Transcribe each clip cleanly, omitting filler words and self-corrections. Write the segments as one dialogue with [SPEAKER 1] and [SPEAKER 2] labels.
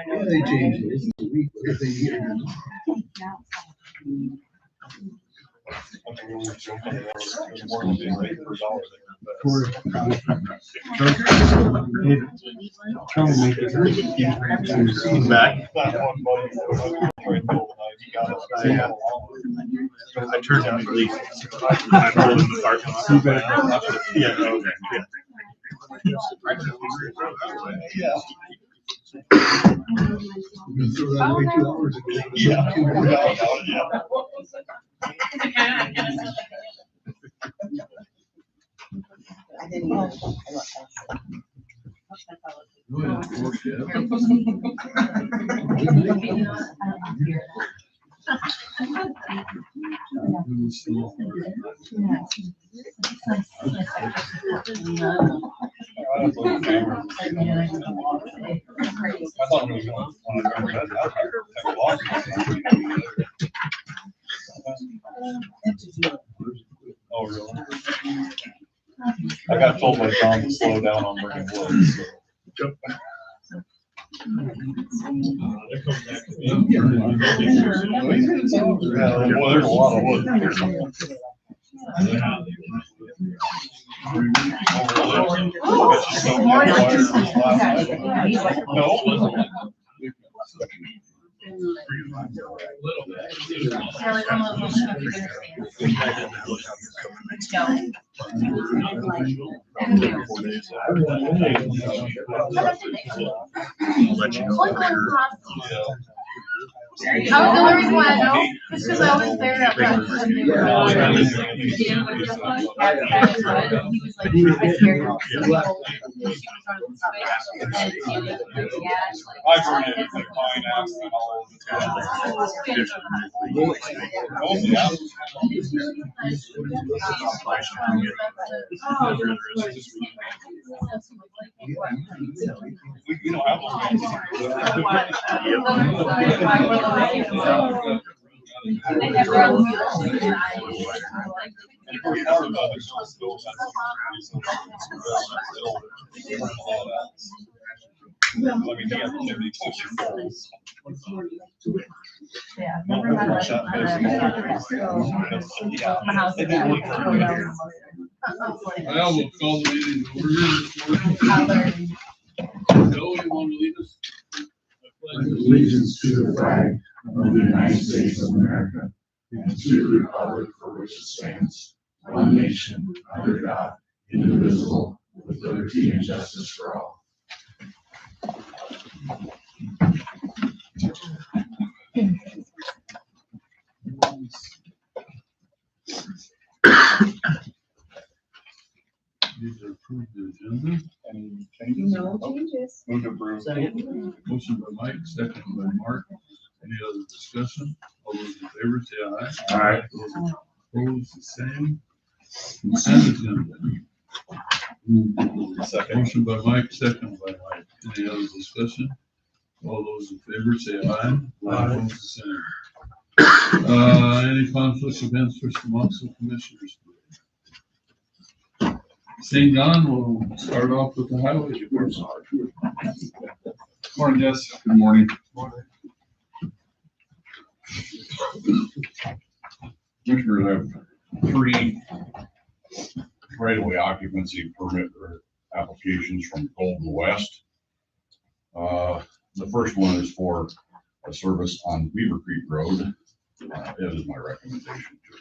[SPEAKER 1] Yeah, they changed it. It's a week, but they hear.
[SPEAKER 2] Back. I turned down the lease. I'm holding the parking lot. Yeah, okay. Yeah.
[SPEAKER 1] You can throw that away 2 hours ago.
[SPEAKER 2] Yeah. Oh, really? I got told by Tom to slow down on bringing wood. So. Yeah, well, there's a lot of wood. No.
[SPEAKER 3] The only reason why I know is because I was there at breakfast and they were all like, he was like, I scared him.
[SPEAKER 2] I've heard it, like mine ass and all we don't have
[SPEAKER 3] Yeah, never had
[SPEAKER 4] Well, we'll call the meeting to order this morning. Joe, you want to lead us?
[SPEAKER 5] Allegiance to the flag of the United States of America and to the republic for which it stands, one nation, under God, indivisible, with liberty and justice for all.
[SPEAKER 4] Need to approve the agenda.
[SPEAKER 2] any changes.
[SPEAKER 3] No changes.
[SPEAKER 2] Move to approve.
[SPEAKER 4] Motion by Mike, second by Mark. Any other discussion? All those in favor say aye.
[SPEAKER 5] Aye.
[SPEAKER 4] Those opposed, the same. Consent agenda.
[SPEAKER 2] Second.
[SPEAKER 4] Motion by Mike, second by Mike. Any other discussion? All those in favor say aye. Opposed, the same. Any conflicts of interest amongst the commissioners? Seeing none, we'll start off with the highway department.
[SPEAKER 6] Morning, Jess. Good morning. Commissioners have 3 right-of-way occupancy permit applications from Golden West. The first one is for a service on Beaver Creek Road. It is my recommendation to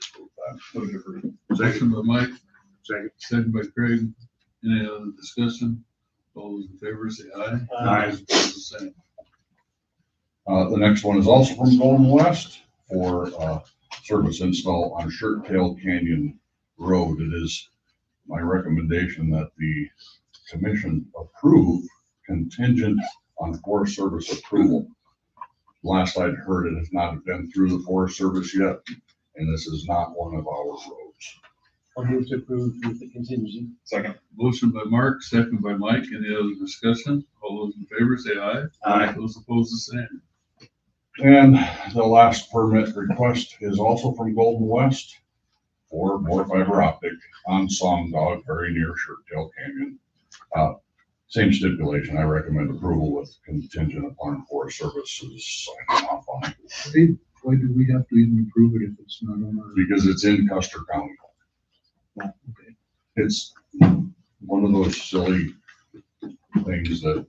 [SPEAKER 6] approve that.
[SPEAKER 4] Second by Mike. Second by Craig. Any other discussion? All those in favor say aye.
[SPEAKER 5] Aye.
[SPEAKER 4] Opposed, the same.
[SPEAKER 6] The next one is also from Golden West for service install on Shirt Tail Canyon Road. It is my recommendation that the commission approve contingent on Forest Service approval. Last I'd heard, it has not been through the Forest Service yet, and this is not one of our roads.
[SPEAKER 1] I'll move to approve with the contingency.
[SPEAKER 2] Second.
[SPEAKER 4] Motion by Mark, second by Mike. Any other discussion? All those in favor say aye.
[SPEAKER 5] Aye.
[SPEAKER 4] Those opposed, the same.
[SPEAKER 6] And the last permit request is also from Golden West for more fiber optic on Song Dog, very near Shirt Tail Canyon. Same stipulation. I recommend approval with contingent upon Forest Services signing off on it.
[SPEAKER 1] Why do we have to even approve it if it's not on our?
[SPEAKER 6] Because it's in Custer County.
[SPEAKER 1] Okay.
[SPEAKER 6] It's one of those silly things that,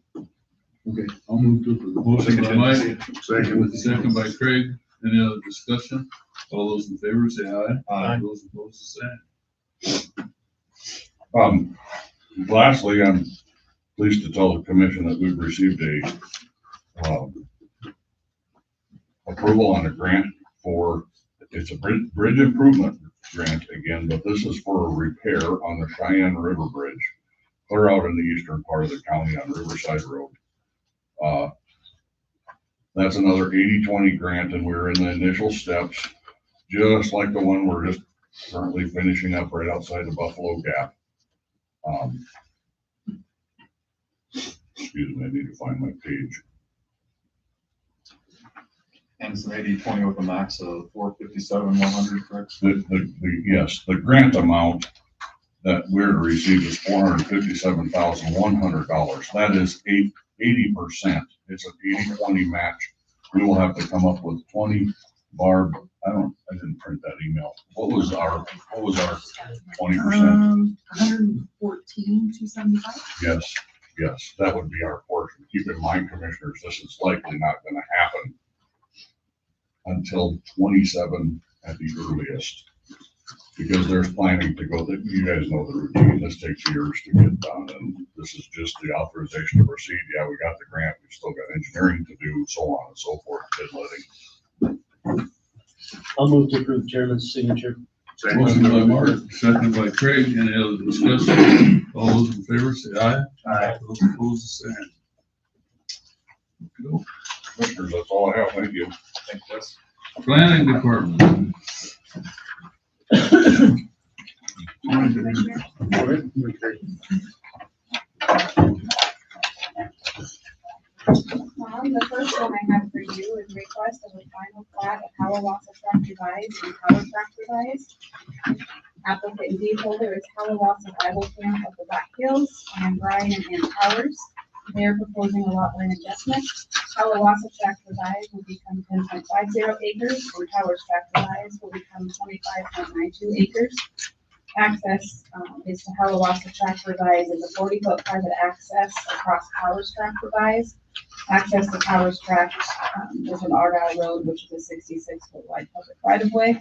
[SPEAKER 1] Okay, I'll move to approve.
[SPEAKER 4] Motion by Mike,
[SPEAKER 1] Second.
[SPEAKER 4] second by Craig. Any other discussion? All those in favor say aye.
[SPEAKER 2] Aye.
[SPEAKER 4] Those opposed, the same.
[SPEAKER 6] lastly, I'm pleased to tell the commission that we've received a approval on a grant for, it's a bridge improvement grant again, but this is for a repair on the Cheyenne River Bridge, clear out in the eastern part of the county on Riverside Road. That's another 80-20 grant, and we're in the initial steps, just like the one we're just currently finishing up right outside the Buffalo Gap. Excuse me, I need to find my page.
[SPEAKER 2] And it's an 80-20 with a max of 457,100, correct?
[SPEAKER 6] Yes, the grant amount that we're to receive is $457,100. That is 80%. It's an 80-20 match. We will have to come up with 20. Barb, I didn't print that email. What was our 20%?
[SPEAKER 3] 114,275.
[SPEAKER 6] Yes, that would be our portion. Keep in mind, commissioners, this is likely not gonna happen until 27 at the earliest. Because there's planning to go, you guys know the routine, this takes years to get done, and this is just the authorization to proceed. Yeah, we got the grant, we still got engineering to do, so on and so forth, bid letting.
[SPEAKER 1] I'll move to approve chairman's signature.
[SPEAKER 4] Motion by Mark, second by Craig. Any other discussion? All those in favor say aye.
[SPEAKER 2] Aye.
[SPEAKER 4] Those opposed, the same. Okay.
[SPEAKER 6] Commissioners, that's all I have, thank you.
[SPEAKER 2] Thank you, Jess.
[SPEAKER 4] Planning Department.
[SPEAKER 3] Morning, Commissioner. The first one I have for you is request of a final plat of Hiawatha Tract Revised and Power Tract Revised. Applicant and deed holder is Hiawatha Bible Camp of the Black Hills and Brian and Ann Powers. They are proposing a lot line adjustment. Hiawatha Tract Revised will become 10.50 acres and Powers Tract Revised will become 25.92 acres. Access is to Hiawatha Tract Revised is a 40-foot private access across Powers Tract Revised. Access to Powers Tract is an Argyle Road, which is a 66-foot wide public right-of-way.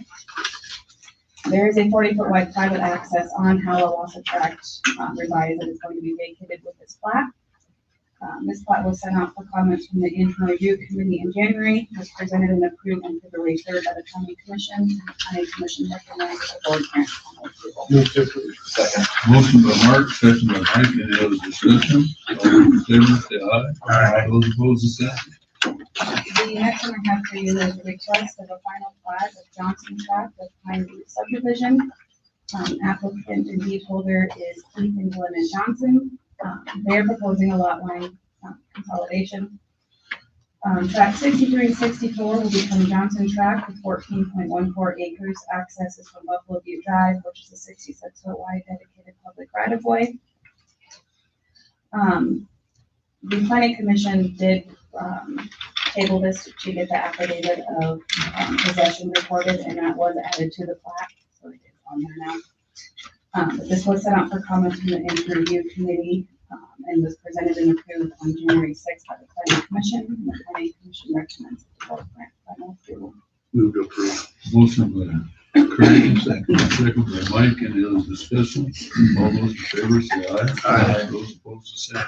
[SPEAKER 3] There is a 40-foot wide private access on Hiawatha Tract Revised that is going to be vacated with this plat. This plat was sent out for comments from the Internal Review Committee in January, was presented and approved on February 3rd by the County Commission. And the County Commission recommends the board grant final approval.
[SPEAKER 1] Move to approve.
[SPEAKER 2] Second.
[SPEAKER 4] Motion by Mark, second by Mike. Any other discussion? All those in favor say aye.
[SPEAKER 2] Aye.
[SPEAKER 4] Those opposed, the same.
[SPEAKER 3] The next one I have for you is a request of a final plat of Johnson Tract of Pine Butte subdivision. Applicant and deed holder is Keith and Glenn Johnson. They're proposing a lot line consolidation. Tract 63 and 64 will become Johnson Tract with 14.14 acres. Access is from Buffalo Butte Drive, which is a 66-foot wide dedicated public right-of-way. The Planning Commission did table this to get the affidavit of possession recorded, and that was added to the plat, so it is on there now. But this was sent out for comments from the Internal Review Committee and was presented and approved on January 6th by the Planning Commission. And the Planning Commission recommends the board grant final approval.
[SPEAKER 1] Move to approve.
[SPEAKER 4] Motion by Craig, second by Mike. Any other discussion? All those in favor say aye.
[SPEAKER 1] Aye.
[SPEAKER 4] Those opposed, the same.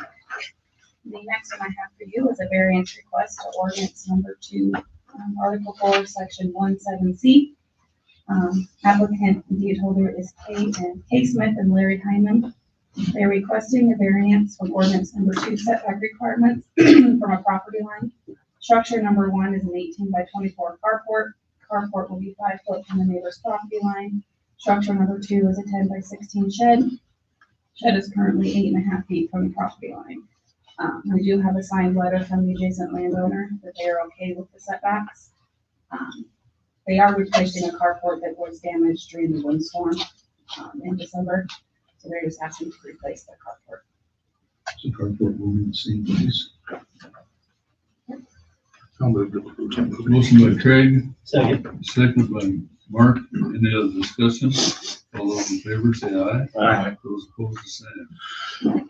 [SPEAKER 3] The next one I have for you is a variance request to ordinance number 2, Article 4, Section 17C. Applicant and deed holder is Kay Smith and Larry Hyman. They're requesting a variance from ordinance number 2 setback requirements from a property line. Structure number 1 is an 18 by 24 carport. Carport will be 5 foot from the neighbor's property line. Structure number 2 is a 10 by 16 shed. Shed is currently 8.5 feet from the property line. We do have a signed letter from the adjacent landowner that they are okay with the setbacks. They are replacing a carport that was damaged during the windstorm in December. So they're just asking to replace the carport.
[SPEAKER 1] So carport will be in the same place. I'll move to approve.
[SPEAKER 4] Motion by Craig,
[SPEAKER 1] Second.
[SPEAKER 4] second by Mark. Any other discussion? All those in favor say aye.
[SPEAKER 1] Aye.
[SPEAKER 4] Those opposed, the same.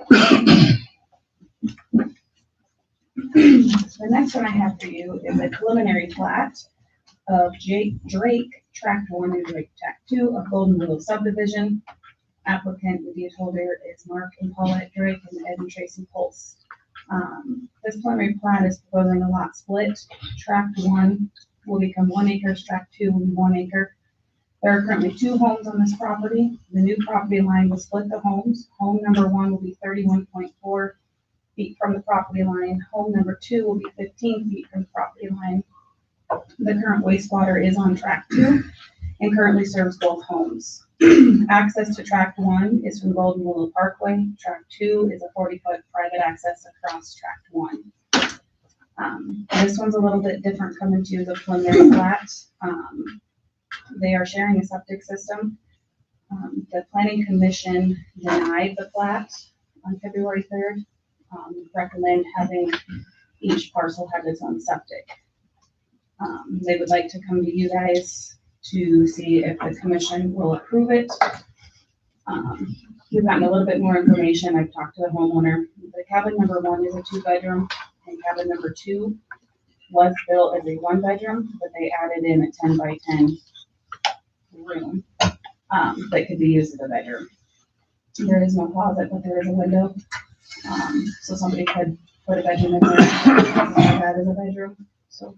[SPEAKER 3] The next one I have for you is a preliminary plat of Drake Tract 1 and Drake Tract 2 of Golden Willow subdivision. Applicant, the deed holder is Mark and Paulette Drake and Ed and Tracy Pulse. This preliminary plat is proposing a lot split. Tract 1 will become 1 acre, Tract 2 will be 1 acre. There are currently 2 homes on this property. The new property line will split the homes. Home number 1 will be 31.4 feet from the property line. Home number 2 will be 15 feet from the property line. The current wastewater is on Tract 2 and currently serves both homes. Access to Tract 1 is from Golden Willow Parkway. Tract 2 is a 40-foot private access across Tract 1. This one's a little bit different coming to the preliminary plat. They are sharing a septic system. The planning commission denied the plat on February 3rd. Recommend having each parcel have its own septic. They would like to come to you guys to see if the commission will approve it. We've gotten a little bit more information. I've talked to the homeowner. The cabin number 1 is a 2-bedroom, and cabin number 2 was built as a 1-bedroom, but they added in a 10 by 10 room that could be used as a bedroom. There is no closet, but there is a window. So somebody could put a bedroom in there, that is a bedroom. So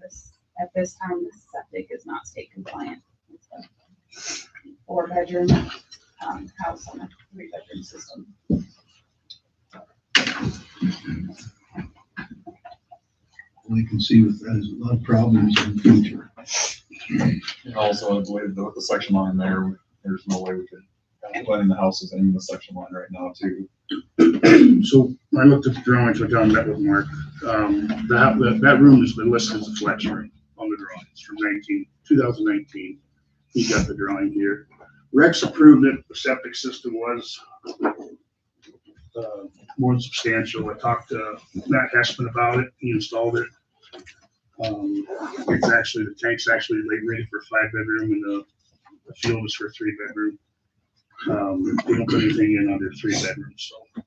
[SPEAKER 3] at this time, this septic is not state compliant. It's a 4-bedroom house on a 3-bedroom system.
[SPEAKER 1] We can see that there's a lot of problems in the future.
[SPEAKER 2] And also, I believe that with the section line there, there's no way we could letting the houses in the section line right now too.
[SPEAKER 5] So I looked at the drawings, which I met with Mark. That room has been listed as a flex room on the drawings from 2019. He got the drawing here. Rex approved it. The septic system was more than substantial. I talked to Matt Hessman about it. He installed it. It's actually, the tank's actually rated for a 5-bedroom and the field is for a 3-bedroom. They don't put anything in under 3 bedrooms. So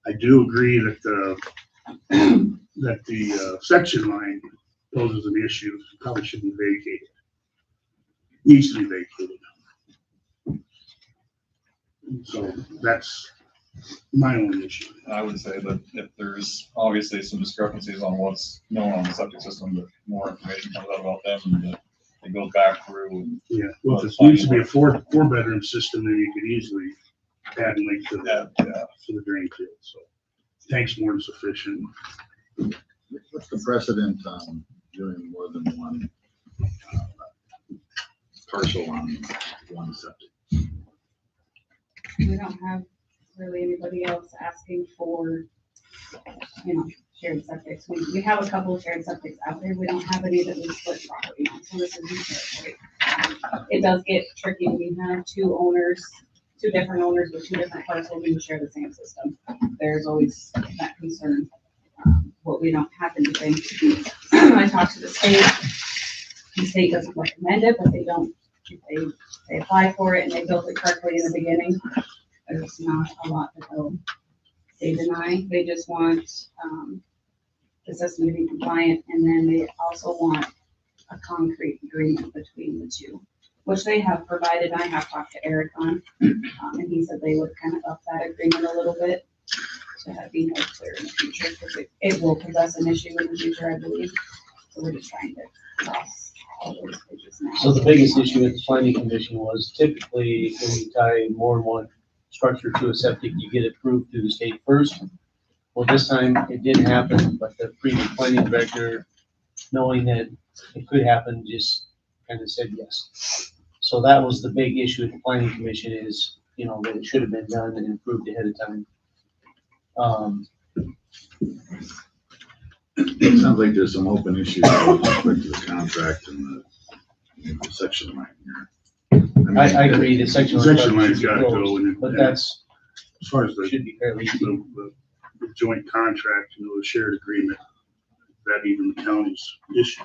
[SPEAKER 5] I do agree that the section line poses an issue. Probably should be vacated. Needs to be vacated. So that's my only issue.
[SPEAKER 2] I would say that if there's obviously some discrepancies on what's known on the septic system, that more information comes out about them and that it goes back through.
[SPEAKER 5] Yeah, well, if it needs to be a 4-bedroom system, then you could easily add a link to the drain field. So tank's more than sufficient.
[SPEAKER 7] What's the precedent on doing more than one parcel on one septic?
[SPEAKER 3] We don't have really anybody else asking for, shared septics. We have a couple of shared septics out there. We don't have any that we split property on, so this is new territory. It does get tricky when you have 2 different owners with 2 different parcels and share the same system. There's always that concern. What we don't have anything. I talked to the state. The state doesn't recommend it, but they don't. If they apply for it and they built it correctly in the beginning, there's not a lot that they deny. They just want the system to be compliant, and then they also want a concrete agreement between the 2, which they have provided. I have talked to Eric on, and he said they would kind of up that agreement a little bit to have be more clear in the future, because it will possess an issue in the future, I believe. So we're just trying to cross all those pages now.
[SPEAKER 1] So the biggest issue at the planning commission was typically when you tie more than one structure to a septic, you get approved through the state first. Well, this time it didn't happen, but the previous planning director, knowing that it could happen, just kind of said yes. So that was the big issue at the planning commission is, that it should have been done and approved ahead of time.
[SPEAKER 7] It sounds like there's some open issues with respect to the contract and the section line here.
[SPEAKER 1] I agree, the section
[SPEAKER 5] Section
[SPEAKER 1] line
[SPEAKER 5] line's
[SPEAKER 1] should be
[SPEAKER 5] gotta go,
[SPEAKER 1] closed,
[SPEAKER 5] and
[SPEAKER 1] but that's,
[SPEAKER 5] as far as the
[SPEAKER 1] should be fairly easy.
[SPEAKER 5] the
[SPEAKER 8] the joint contract, the shared agreement, that even the county's issue.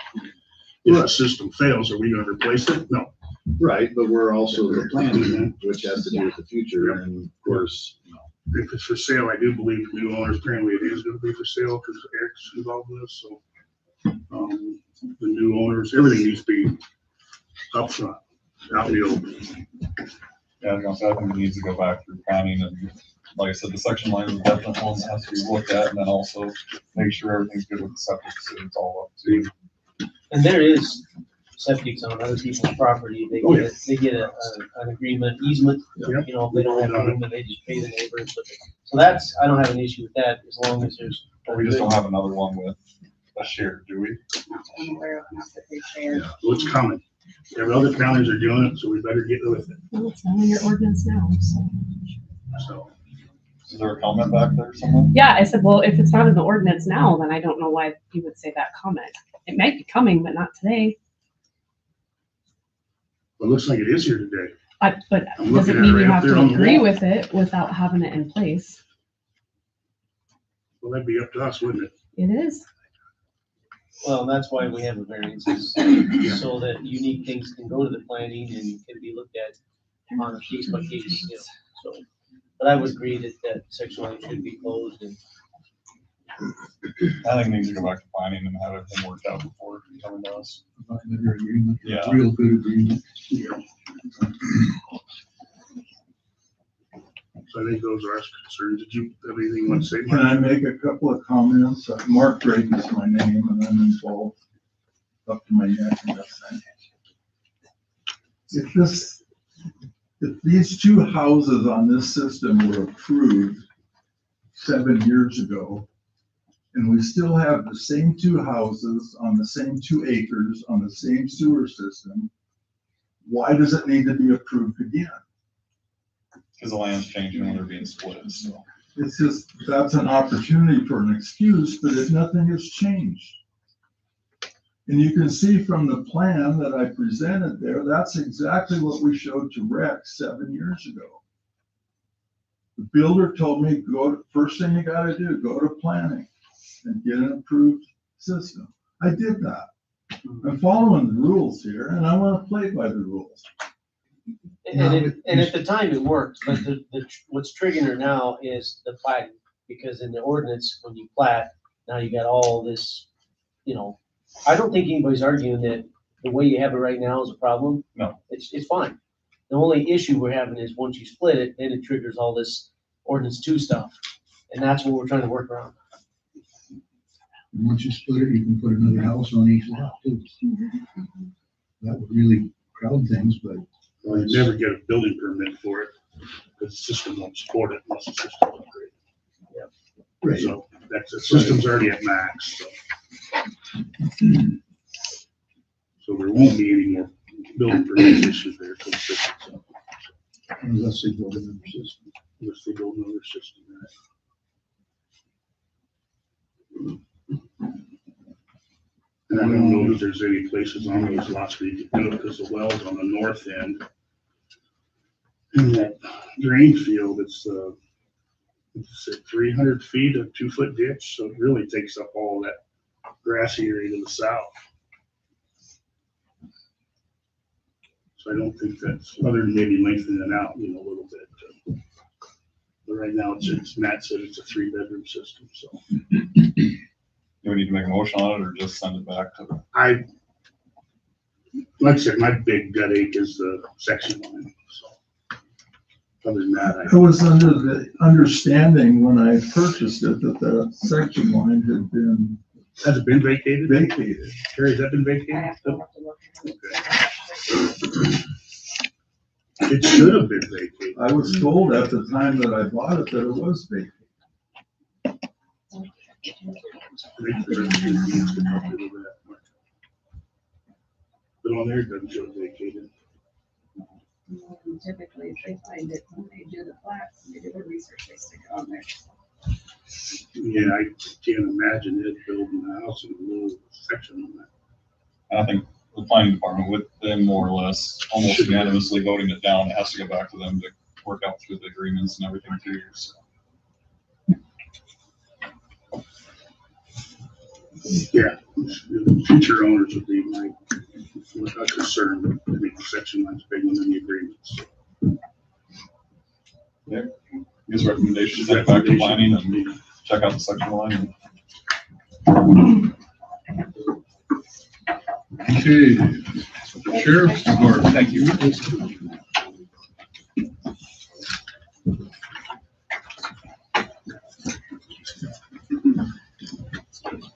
[SPEAKER 8] If the system fails, are we gonna replace it? No.
[SPEAKER 7] Right, but we're also the planning, which has to do with the future, and of course,
[SPEAKER 8] If it's for sale, I do believe the new owners, apparently it is gonna be for sale because Eric's involved in this, so. The new owners, everything needs to be upfront, out in the open.
[SPEAKER 2] Yeah, I was gonna say, I think it needs to go back through planning and, like I said, the section lines are definitely ones that has to be looked at, and then also make sure everything's good with the septic, so it's all up to.
[SPEAKER 1] And there is septics on other people's property. They
[SPEAKER 8] Oh,
[SPEAKER 1] get, they get an agreement easement,
[SPEAKER 8] Yeah.
[SPEAKER 1] you know, if they don't have room, and they just pay the neighbors. So that's, I don't have an issue with that, as long as there's.
[SPEAKER 2] We just don't have another one with a share, do we?
[SPEAKER 3] I'm aware of enough that they share.
[SPEAKER 8] So it's coming. Every other counties are doing it, so we better get with it,
[SPEAKER 9] Well, it's not in your ordinance now, so.
[SPEAKER 8] so.
[SPEAKER 2] Is there a comment back there somewhere?
[SPEAKER 9] Yeah, I said, well, if it's not in the ordinance now, then I don't know why you would say that comment. It might be coming, but not today.
[SPEAKER 8] It looks like it is here today.
[SPEAKER 9] But
[SPEAKER 8] I'm
[SPEAKER 9] does
[SPEAKER 8] looking
[SPEAKER 9] it
[SPEAKER 8] at
[SPEAKER 9] mean
[SPEAKER 8] it
[SPEAKER 9] you
[SPEAKER 8] right
[SPEAKER 9] have
[SPEAKER 8] up there
[SPEAKER 9] to
[SPEAKER 8] on the
[SPEAKER 9] agree
[SPEAKER 8] wall.
[SPEAKER 9] with it without having it in place?
[SPEAKER 8] Well, that'd be up to us, wouldn't it?
[SPEAKER 9] It is.
[SPEAKER 1] Well, that's why we have a variances, so that unique things can go to the planning and can be looked at on a case by case, you know, so. But I would agree that that section line should be closed, and
[SPEAKER 2] I think it needs to go back to planning and have everything worked out before coming to us.
[SPEAKER 4] Another agreement,
[SPEAKER 2] Yeah.
[SPEAKER 4] real good agreement.
[SPEAKER 8] Yeah. So I think those are our concerns. Did you have anything you want to say,
[SPEAKER 10] Can
[SPEAKER 8] Mark?
[SPEAKER 10] I make a couple of comments? Mark Drake is my name, and I'm involved up to my neck in this thing. If these two houses on this system were approved 7 years ago, and we still have the same two houses on the same 2 acres on the same sewer system, why does it need to be approved again?
[SPEAKER 2] Because the land's changing when they're being split, so.
[SPEAKER 10] It's just, that's an opportunity for an excuse, but if nothing has changed. And you can see from the plan that I presented there, that's exactly what we showed to Rex 7 years ago. The builder told me, first thing you gotta do, go to planning and get an approved system. I did that. I'm following the rules here, and I wanna play by the rules.
[SPEAKER 1] and at the time it worked, but what's triggering her now is the plating, because in the ordinance, when you plat, now you got all this, you know, I don't think anybody's arguing that the way you have it right now is a problem.
[SPEAKER 2] No.
[SPEAKER 1] It's fine. The only issue we're having is once you split it, then it triggers all this ordinance 2 stuff, and that's what we're trying to work around.
[SPEAKER 11] And once you split it, you can put another house on each lot too. That would really crowd things, but
[SPEAKER 8] Well, you never get a building permit for it, because the system won't support it unless the system's upgraded.
[SPEAKER 11] right.
[SPEAKER 8] So that's, the system's already at max, so. So there won't be any more building permit issues there till the system's up,
[SPEAKER 11] Unless they build another system.
[SPEAKER 8] unless they build another system. And I don't know if there's any places on those lots where you can do it, because the well's on the north end. In that drain field, it's 300 feet of 2-foot ditch, so it really takes up all that grassy area to the south. So I don't think that's, other than maybe lengthening it out, a little bit. But right now, it's Matt said it's a 3-bedroom system, so.
[SPEAKER 2] Do we need to make a motion on it or just send it back to the?
[SPEAKER 8] Like I said, my big gut ache is the section line, so. Other than that,
[SPEAKER 10] I was under the understanding when I purchased it that the section line had been
[SPEAKER 8] has it been vacated?
[SPEAKER 10] vacated.
[SPEAKER 8] Terry, has that been
[SPEAKER 3] I
[SPEAKER 8] vacated?
[SPEAKER 3] have to look.
[SPEAKER 8] It should have been vacated.
[SPEAKER 10] I was told at the time that I bought it that it was vacated.
[SPEAKER 8] But on there, it doesn't show vacated.
[SPEAKER 3] Typically, if they find it, when they do the flats, they do the research, they stick it on there.
[SPEAKER 8] Yeah, I can't imagine it building a house in a little section on that.
[SPEAKER 2] I think the planning department, with them more or less almost unanimously voting it down, it has to go back to them to work out through the agreements and everything too. So.
[SPEAKER 8] Yeah, future owners would be my, a concern, but I think the section line's big one in the agreements.
[SPEAKER 2] His recommendation, send it back to planning and check out the section line.
[SPEAKER 4] Okay, Sheriff's Department.
[SPEAKER 2] Thank you.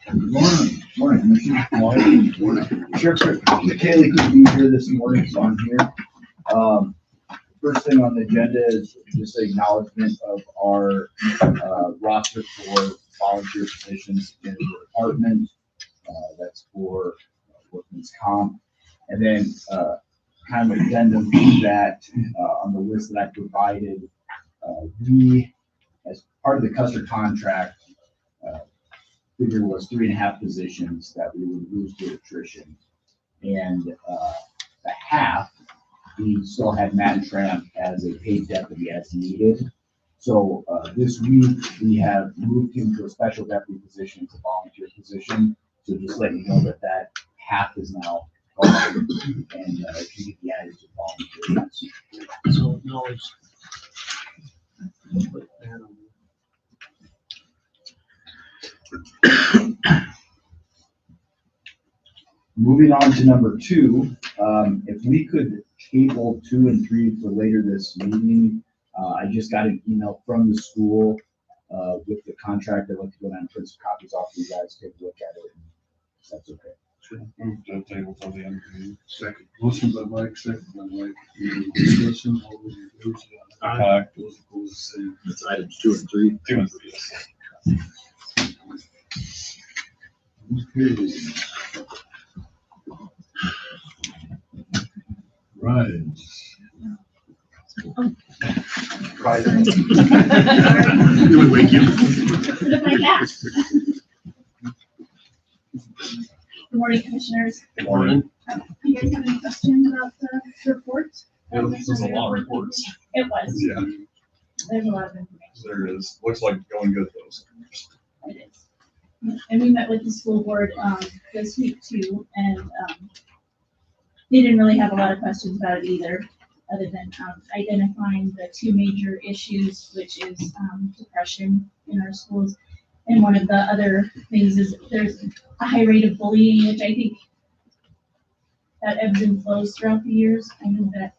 [SPEAKER 4] Good morning.
[SPEAKER 11] Morning, Commissioner. Morning. Sheriff Kaylee couldn't be here this morning, so I'm here. First thing on the agenda is just an acknowledgement of our roster for volunteer positions in the department. That's for workman's comp. And then kind of addendum to that on the list that I provided, we, as part of the Custer contract, figure was 3.5 positions that we would lose to attrition. And the half, we still had Matt Tramp as a paid deputy as needed. So this week, we have moved him to a special deputy position, to a volunteer position. So just let you know that that half is now gone and can be added to volunteer.
[SPEAKER 1] So acknowledge.
[SPEAKER 11] Moving on to number 2, if we could table 2 and 3 for later this meeting. I just got an email from the school with the contract. I'd like to go down and print some copies off for you guys, take a look at it. If that's okay.
[SPEAKER 2] Move the table till the end of the meeting.
[SPEAKER 4] Second. Motion by Mike, second by Mike. Any discussion? All those in favor say aye.
[SPEAKER 2] Aye.
[SPEAKER 4] Those opposed, same.
[SPEAKER 7] That's items 2 and 3.
[SPEAKER 2] 2 and 3, yes.
[SPEAKER 4] Okay. Right.
[SPEAKER 8] It would wake you.
[SPEAKER 3] Good morning, Commissioners.
[SPEAKER 2] Good morning.
[SPEAKER 3] You guys have any questions about the report?
[SPEAKER 2] This is a lot of reports.
[SPEAKER 3] It was.
[SPEAKER 2] Yeah,
[SPEAKER 3] There's a lot of information.
[SPEAKER 2] there is. Looks like going good though.
[SPEAKER 3] It is. And we met with the school board, this week too, and, they didn't really have a lot of questions about it either, other than, identifying the 2 major issues, which is, depression in our schools. And one of the other things is there's a high rate of bullying, which I think that ebbs and flows throughout the years. I know that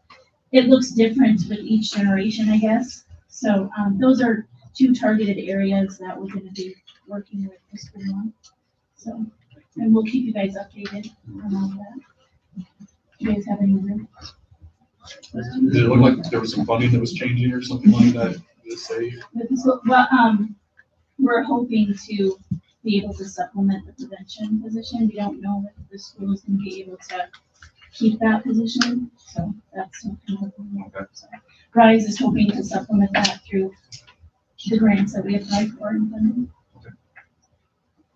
[SPEAKER 3] it looks different with each generation, I guess. So, those are 2 targeted areas that we're gonna be working with the school on. So, and we'll keep you guys updated on all that. Do you guys have any room?
[SPEAKER 2] Did it look like there was some funding that was changing or something like that? This say
[SPEAKER 3] With the school, well, we're hoping to be able to supplement the prevention position. We don't know if the school is gonna be able to keep that position, so that's what we're hoping for. So Rise is hoping to supplement that through the grants that we applied for and funding.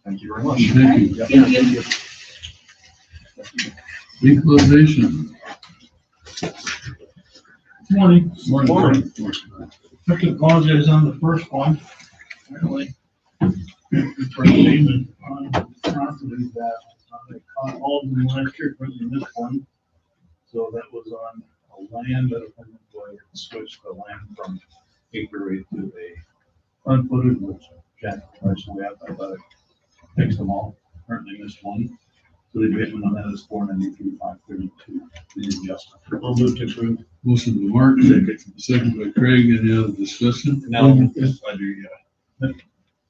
[SPEAKER 2] Thank you very much.
[SPEAKER 4] Thank you.
[SPEAKER 3] Thank you.
[SPEAKER 4] Equalization.
[SPEAKER 12] Morning.
[SPEAKER 4] Morning.
[SPEAKER 12] I can apologize on the first one. Really. For payment on property that I caught all of them last year, bringing this one. So that was on a land that I switched the land from acre to a unfooted, which Jack priced we have. I thought I fixed them all. Currently missed one. So the abatement on that is $493,532. The adjustment. I'll move to approve.
[SPEAKER 4] Motion by Mark, second by Craig. Any other discussion?
[SPEAKER 2] No, yes, I do, yeah.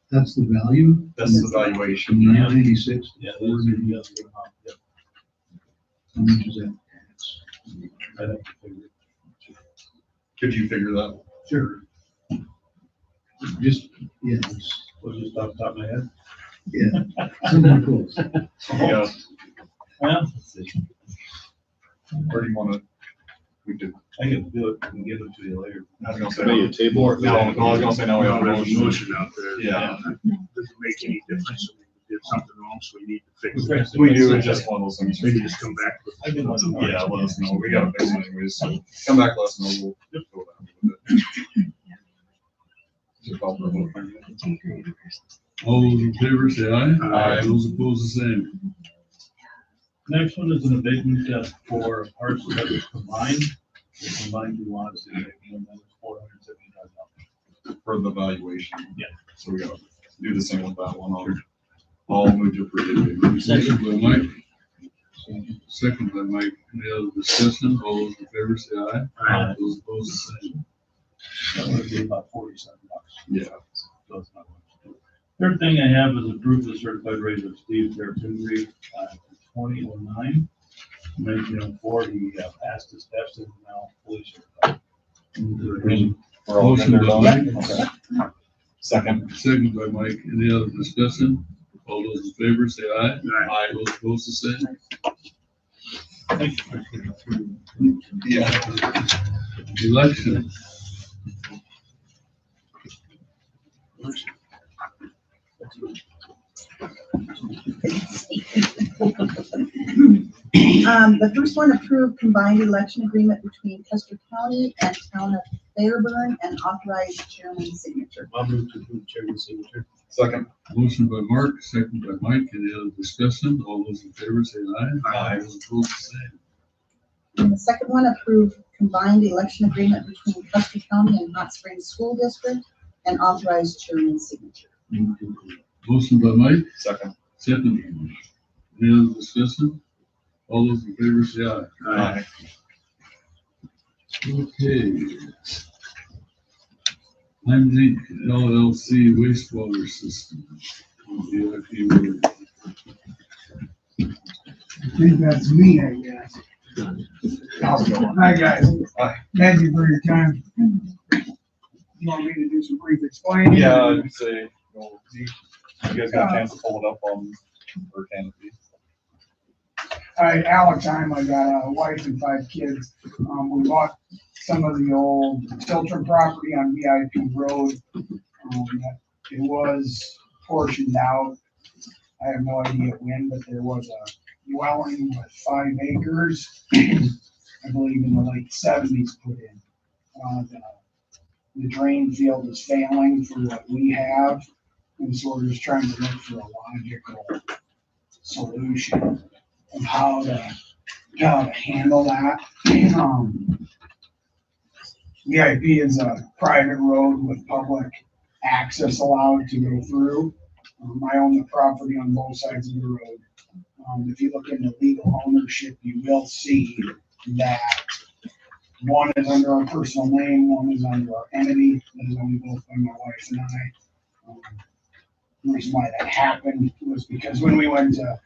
[SPEAKER 11] That's the value?
[SPEAKER 2] That's the valuation.
[SPEAKER 11] 986?
[SPEAKER 12] Yeah, those are the other. Yep.
[SPEAKER 11] How much is that?
[SPEAKER 12] I think we figured.
[SPEAKER 2] Could you figure that?
[SPEAKER 11] Sure. Just, yeah,
[SPEAKER 12] Was just off the top of my head.
[SPEAKER 11] yeah, somewhere close.
[SPEAKER 2] Yeah,
[SPEAKER 12] Well,
[SPEAKER 2] or do you wanna, we could,
[SPEAKER 12] I can do it and give it to you later.
[SPEAKER 2] I was gonna say.
[SPEAKER 7] Maybe a table.
[SPEAKER 2] No, I was gonna say, no, we have a
[SPEAKER 8] There's a
[SPEAKER 2] motion.
[SPEAKER 8] motion out there.
[SPEAKER 2] Yeah.
[SPEAKER 8] Doesn't make any difference. We did something wrong, so we need to fix it.
[SPEAKER 2] We do, it's just one of those things.
[SPEAKER 8] Maybe just come back with.
[SPEAKER 12] I can let you know.
[SPEAKER 2] Yeah, let us know. We gotta fix it anyways, so come back, let us know. We'll go down with it. Is it called for a vote?
[SPEAKER 4] All those in favor say aye.
[SPEAKER 2] Aye.
[SPEAKER 4] Those opposed, the same.
[SPEAKER 12] Next one is an abatement test for parcel that was combined. The combined two lots, and that was $475.
[SPEAKER 2] For the valuation.
[SPEAKER 12] Yeah.
[SPEAKER 2] So we gotta do the same with that one. I'll move to approve.
[SPEAKER 4] Motion by Mike. Second by Mike. Any other discussion? All those in favor say aye.
[SPEAKER 12] Aye.
[SPEAKER 4] Those opposed, the same.
[SPEAKER 12] That would be about $47.
[SPEAKER 2] Yeah.
[SPEAKER 12] So it's not much. Third thing I have is approve the certified rate of Steve Terrapini, 2009. 1904, he passed his test and is now fully certified.
[SPEAKER 2] We're all
[SPEAKER 4] Motion
[SPEAKER 2] good
[SPEAKER 4] by
[SPEAKER 2] there,
[SPEAKER 4] Mike.
[SPEAKER 2] Don? Okay. Second.
[SPEAKER 4] Second by Mike. Any other discussion? All those in favor say aye. Aye. Those opposed, the same.
[SPEAKER 2] Yeah.
[SPEAKER 4] Election.
[SPEAKER 13] The first one, approved combined election agreement between Custer County and Town of Fairburn and authorized chairman's signature.
[SPEAKER 1] I'll move to approve chairman's signature.
[SPEAKER 2] Second.
[SPEAKER 4] Motion by Mark, second by Mike. Any other discussion? All those in favor say aye.
[SPEAKER 2] Aye.
[SPEAKER 4] Those opposed, the same.
[SPEAKER 13] And the second one, approved combined election agreement between Custer County and Hot Springs School District and authorized chairman's signature.
[SPEAKER 4] Motion by Mike,
[SPEAKER 2] Second.
[SPEAKER 4] second by Mike. Any other discussion? All those in favor say aye.
[SPEAKER 2] Aye.
[SPEAKER 4] Okay. Heimlich LLC wastewater system. VIP word.
[SPEAKER 14] I think that's me, I guess. Hi, guys.
[SPEAKER 2] Hi.
[SPEAKER 14] Thank you for your time. You want me to do some brief explaining?
[SPEAKER 2] Yeah, I'd say, you guys got a chance to pull it up on our canopy.
[SPEAKER 14] Hi, Alex, I got a wife and 5 kids. We bought some of the old Tilton property on VIP Road. It was portioned out. I have no idea when, but there was a dwelling with 5 acres, I believe in the late 70s put in. The drain field is failing for what we have, and so we're just trying to look for a logical solution of how to handle that. VIP is a private road with public access allowed to go through. I own the property on both sides of the road. If you look into legal ownership, you will see that one is under our personal name, one is under our entity, that is owned both by my wife and I. The reason why that happened was because when we went to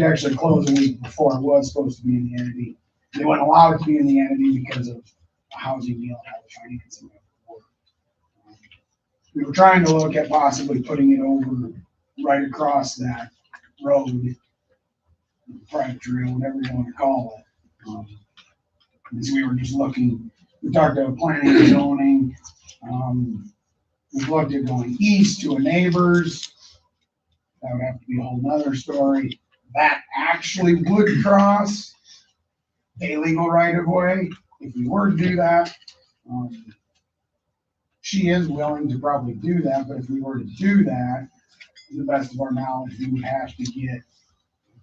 [SPEAKER 14] actually close a week before it was supposed to be in the entity, they wouldn't allow it to be in the entity because of a housing deal and how the financing would work. We were trying to look at possibly putting it over right across that road, private trail, whatever you want to call it. As we were just looking, we talked to planning and zoning. We looked at going east to a neighbor's. That would have to be a whole nother story. That actually would cross a legal right of way if we were to do that. She is willing to probably do that, but if we were to do that, to the best of our knowledge, we would have to get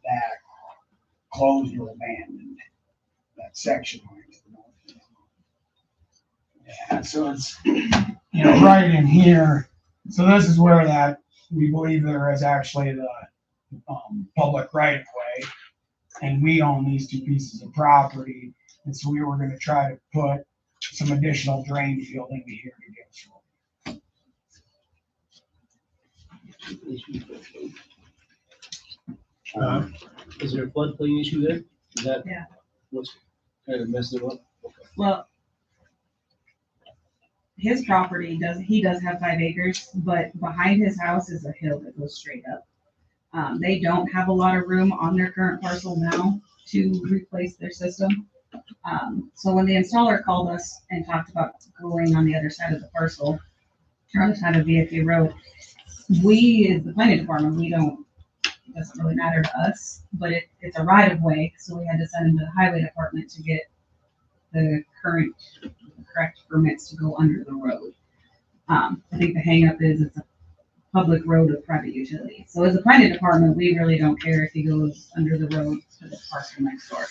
[SPEAKER 14] that closed or abandoned, that section line to the north. Yeah, so it's, right in here. So this is where that, we believe there is actually the public right of way, and we own these 2 pieces of property. And so we were going to try to put some additional drain field into here to get through.
[SPEAKER 1] Is there a floodplain issue there? Is that
[SPEAKER 3] Yeah.
[SPEAKER 1] what's kind of messing it up?
[SPEAKER 3] Well, his property he does have 5 acres, but behind his house is a hill that goes straight up. They don't have a lot of room on their current parcel now to replace their system. So when the installer called us and talked about going on the other side of the parcel, or on the side of VFA Road, we, as the planning department, it doesn't really matter to us, but it's a right of way, so we had to send them to the highway department to get the correct permits to go under the road. I think the hangup is it's a
[SPEAKER 15] public road with private utility. So as a planning department, we really don't care if he goes under the road to the parcel next door.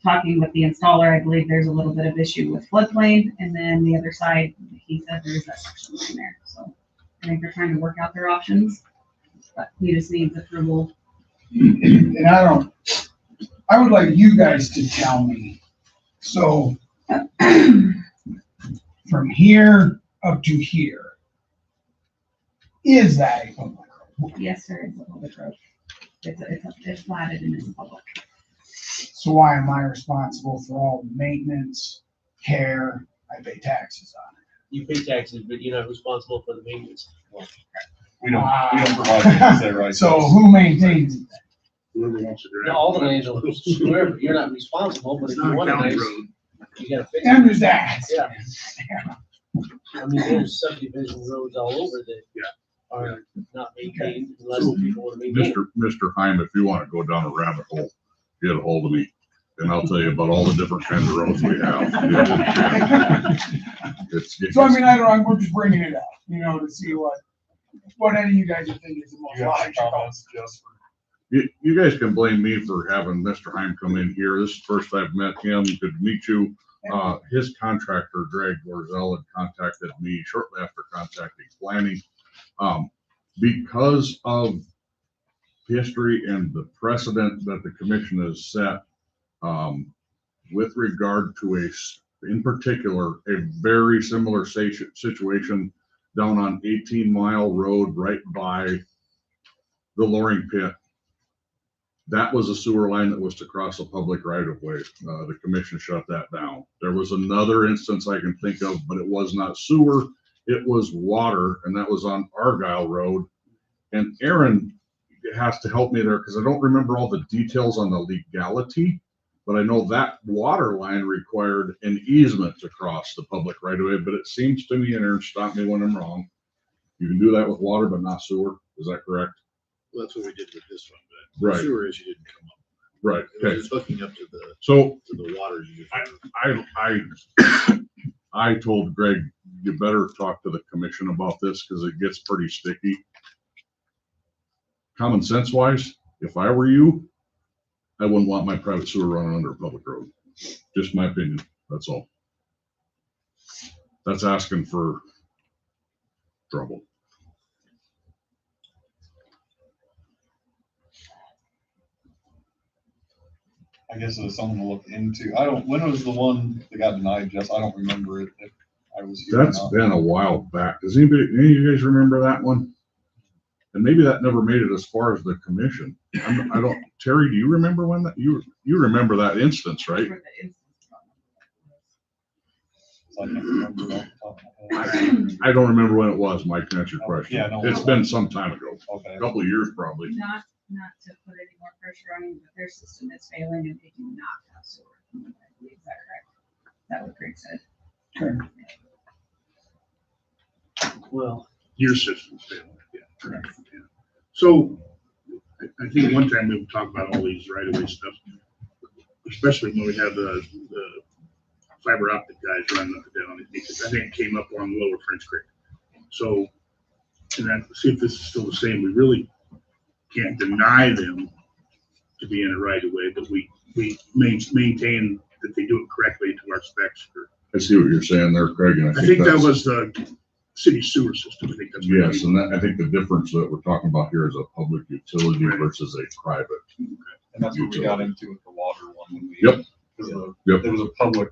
[SPEAKER 15] Talking with the installer, I believe there's a little bit of issue with floodplain, and then the other side, he said there's that section line there, so I think they're trying to work out their options, but he just needs approval.
[SPEAKER 14] And I would like you guys to tell me, so from here up to here, is that a public road?
[SPEAKER 15] Yes, sir, it's a public road. It's platted and it's public.
[SPEAKER 14] So why am I responsible for all the maintenance, care, I pay taxes on it?
[SPEAKER 1] You pay taxes, but you're not responsible for the maintenance.
[SPEAKER 2] We don't provide maintenance there, right?
[SPEAKER 14] So who maintains it?
[SPEAKER 8] Whoever wants to drive.
[SPEAKER 1] Yeah, all the landowners, whoever, you're not responsible, but if
[SPEAKER 8] It's
[SPEAKER 1] you
[SPEAKER 8] not a
[SPEAKER 1] want a
[SPEAKER 8] county
[SPEAKER 1] nice,
[SPEAKER 8] road.
[SPEAKER 1] you gotta fix
[SPEAKER 14] I'm
[SPEAKER 1] it.
[SPEAKER 14] just asking.
[SPEAKER 1] Yeah. I mean, there's subdivision roads all over that are not maintained unless people want to maintain.
[SPEAKER 6] Mr. Heim, if you want to go down a rabbit hole, get a hold of me, and I'll tell you about all the different kinds of roads we have.
[SPEAKER 14] So I mean, we're just bringing it up, to see what any of you guys are thinking is the most
[SPEAKER 2] You have some
[SPEAKER 14] logical.
[SPEAKER 2] comments, Jess?
[SPEAKER 6] You guys can blame me for having Mr. Heim come in here. This is the first I've met him. Good to meet you. His contractor, Greg Lorzell, had contacted me shortly after contacting planning. Because of history and the precedent that the commission has set, with regard to in particular, a very similar situation down on 18 Mile Road right by the Loring Pit. That was a sewer line that was to cross a public right of way. The commission shut that down. There was another instance I can think of, but it was not sewer, it was water, and that was on Argyle Road. And Aaron has to help me there because I don't remember all the details on the legality, but I know that water line required an easement to cross the public right of way. But it seems to me, and Aaron, stop me when I'm wrong, you can do that with water, but not sewer. Is that correct?
[SPEAKER 7] Well, that's what we did with this one, but
[SPEAKER 6] Right.
[SPEAKER 7] the sewer issue didn't come up.
[SPEAKER 6] Right.
[SPEAKER 7] It was
[SPEAKER 6] Okay.
[SPEAKER 7] just hooking up to the water use.
[SPEAKER 6] I told Greg, you better talk to the commission about this because it gets pretty sticky. Common sense wise, if I were you, I wouldn't want my private sewer running under a public road. Just my opinion. That's all. That's asking for trouble.
[SPEAKER 2] I guess it was something to look into. When was the one that got denied, Jess? I don't remember it. If I was here or
[SPEAKER 6] That's
[SPEAKER 2] not.
[SPEAKER 6] been a while back. Does any of you guys remember that one? And maybe that never made it as far as the commission. I don't, Terry, do you remember when that, you remember that instance, right?
[SPEAKER 2] I can't remember off the top of my head.
[SPEAKER 6] I don't remember when it was, Mike, to answer your question.
[SPEAKER 2] Yeah, no.
[SPEAKER 6] It's been some time ago,
[SPEAKER 2] Okay.
[SPEAKER 6] a couple of years probably.
[SPEAKER 15] Not to put any more pressure on you, but their system is failing and they do not have sewer. I believe, is that correct? That what Greg said.
[SPEAKER 1] Well,
[SPEAKER 8] Your system's failing, yeah, correct. Yeah. So I think one time we would talk about all these right of way stuff, especially when we have the fiber optic guys running up and down it, because I think it came up on Lower French Creek. So, and then see if this is still the same. We really can't deny them to be in a right of way, but we maintain that they do it correctly to our specs.
[SPEAKER 6] I see what you're saying there, Craig, and
[SPEAKER 8] I think that
[SPEAKER 6] that's-
[SPEAKER 8] was the city sewer system. I think that's. what
[SPEAKER 6] Yes,
[SPEAKER 8] we-
[SPEAKER 6] and that, I think the difference that we're talking about here is a public utility versus a private.
[SPEAKER 2] And that's what we got into with the water one. When we,
[SPEAKER 6] Yep.
[SPEAKER 2] Because
[SPEAKER 6] Yep.
[SPEAKER 2] there was a public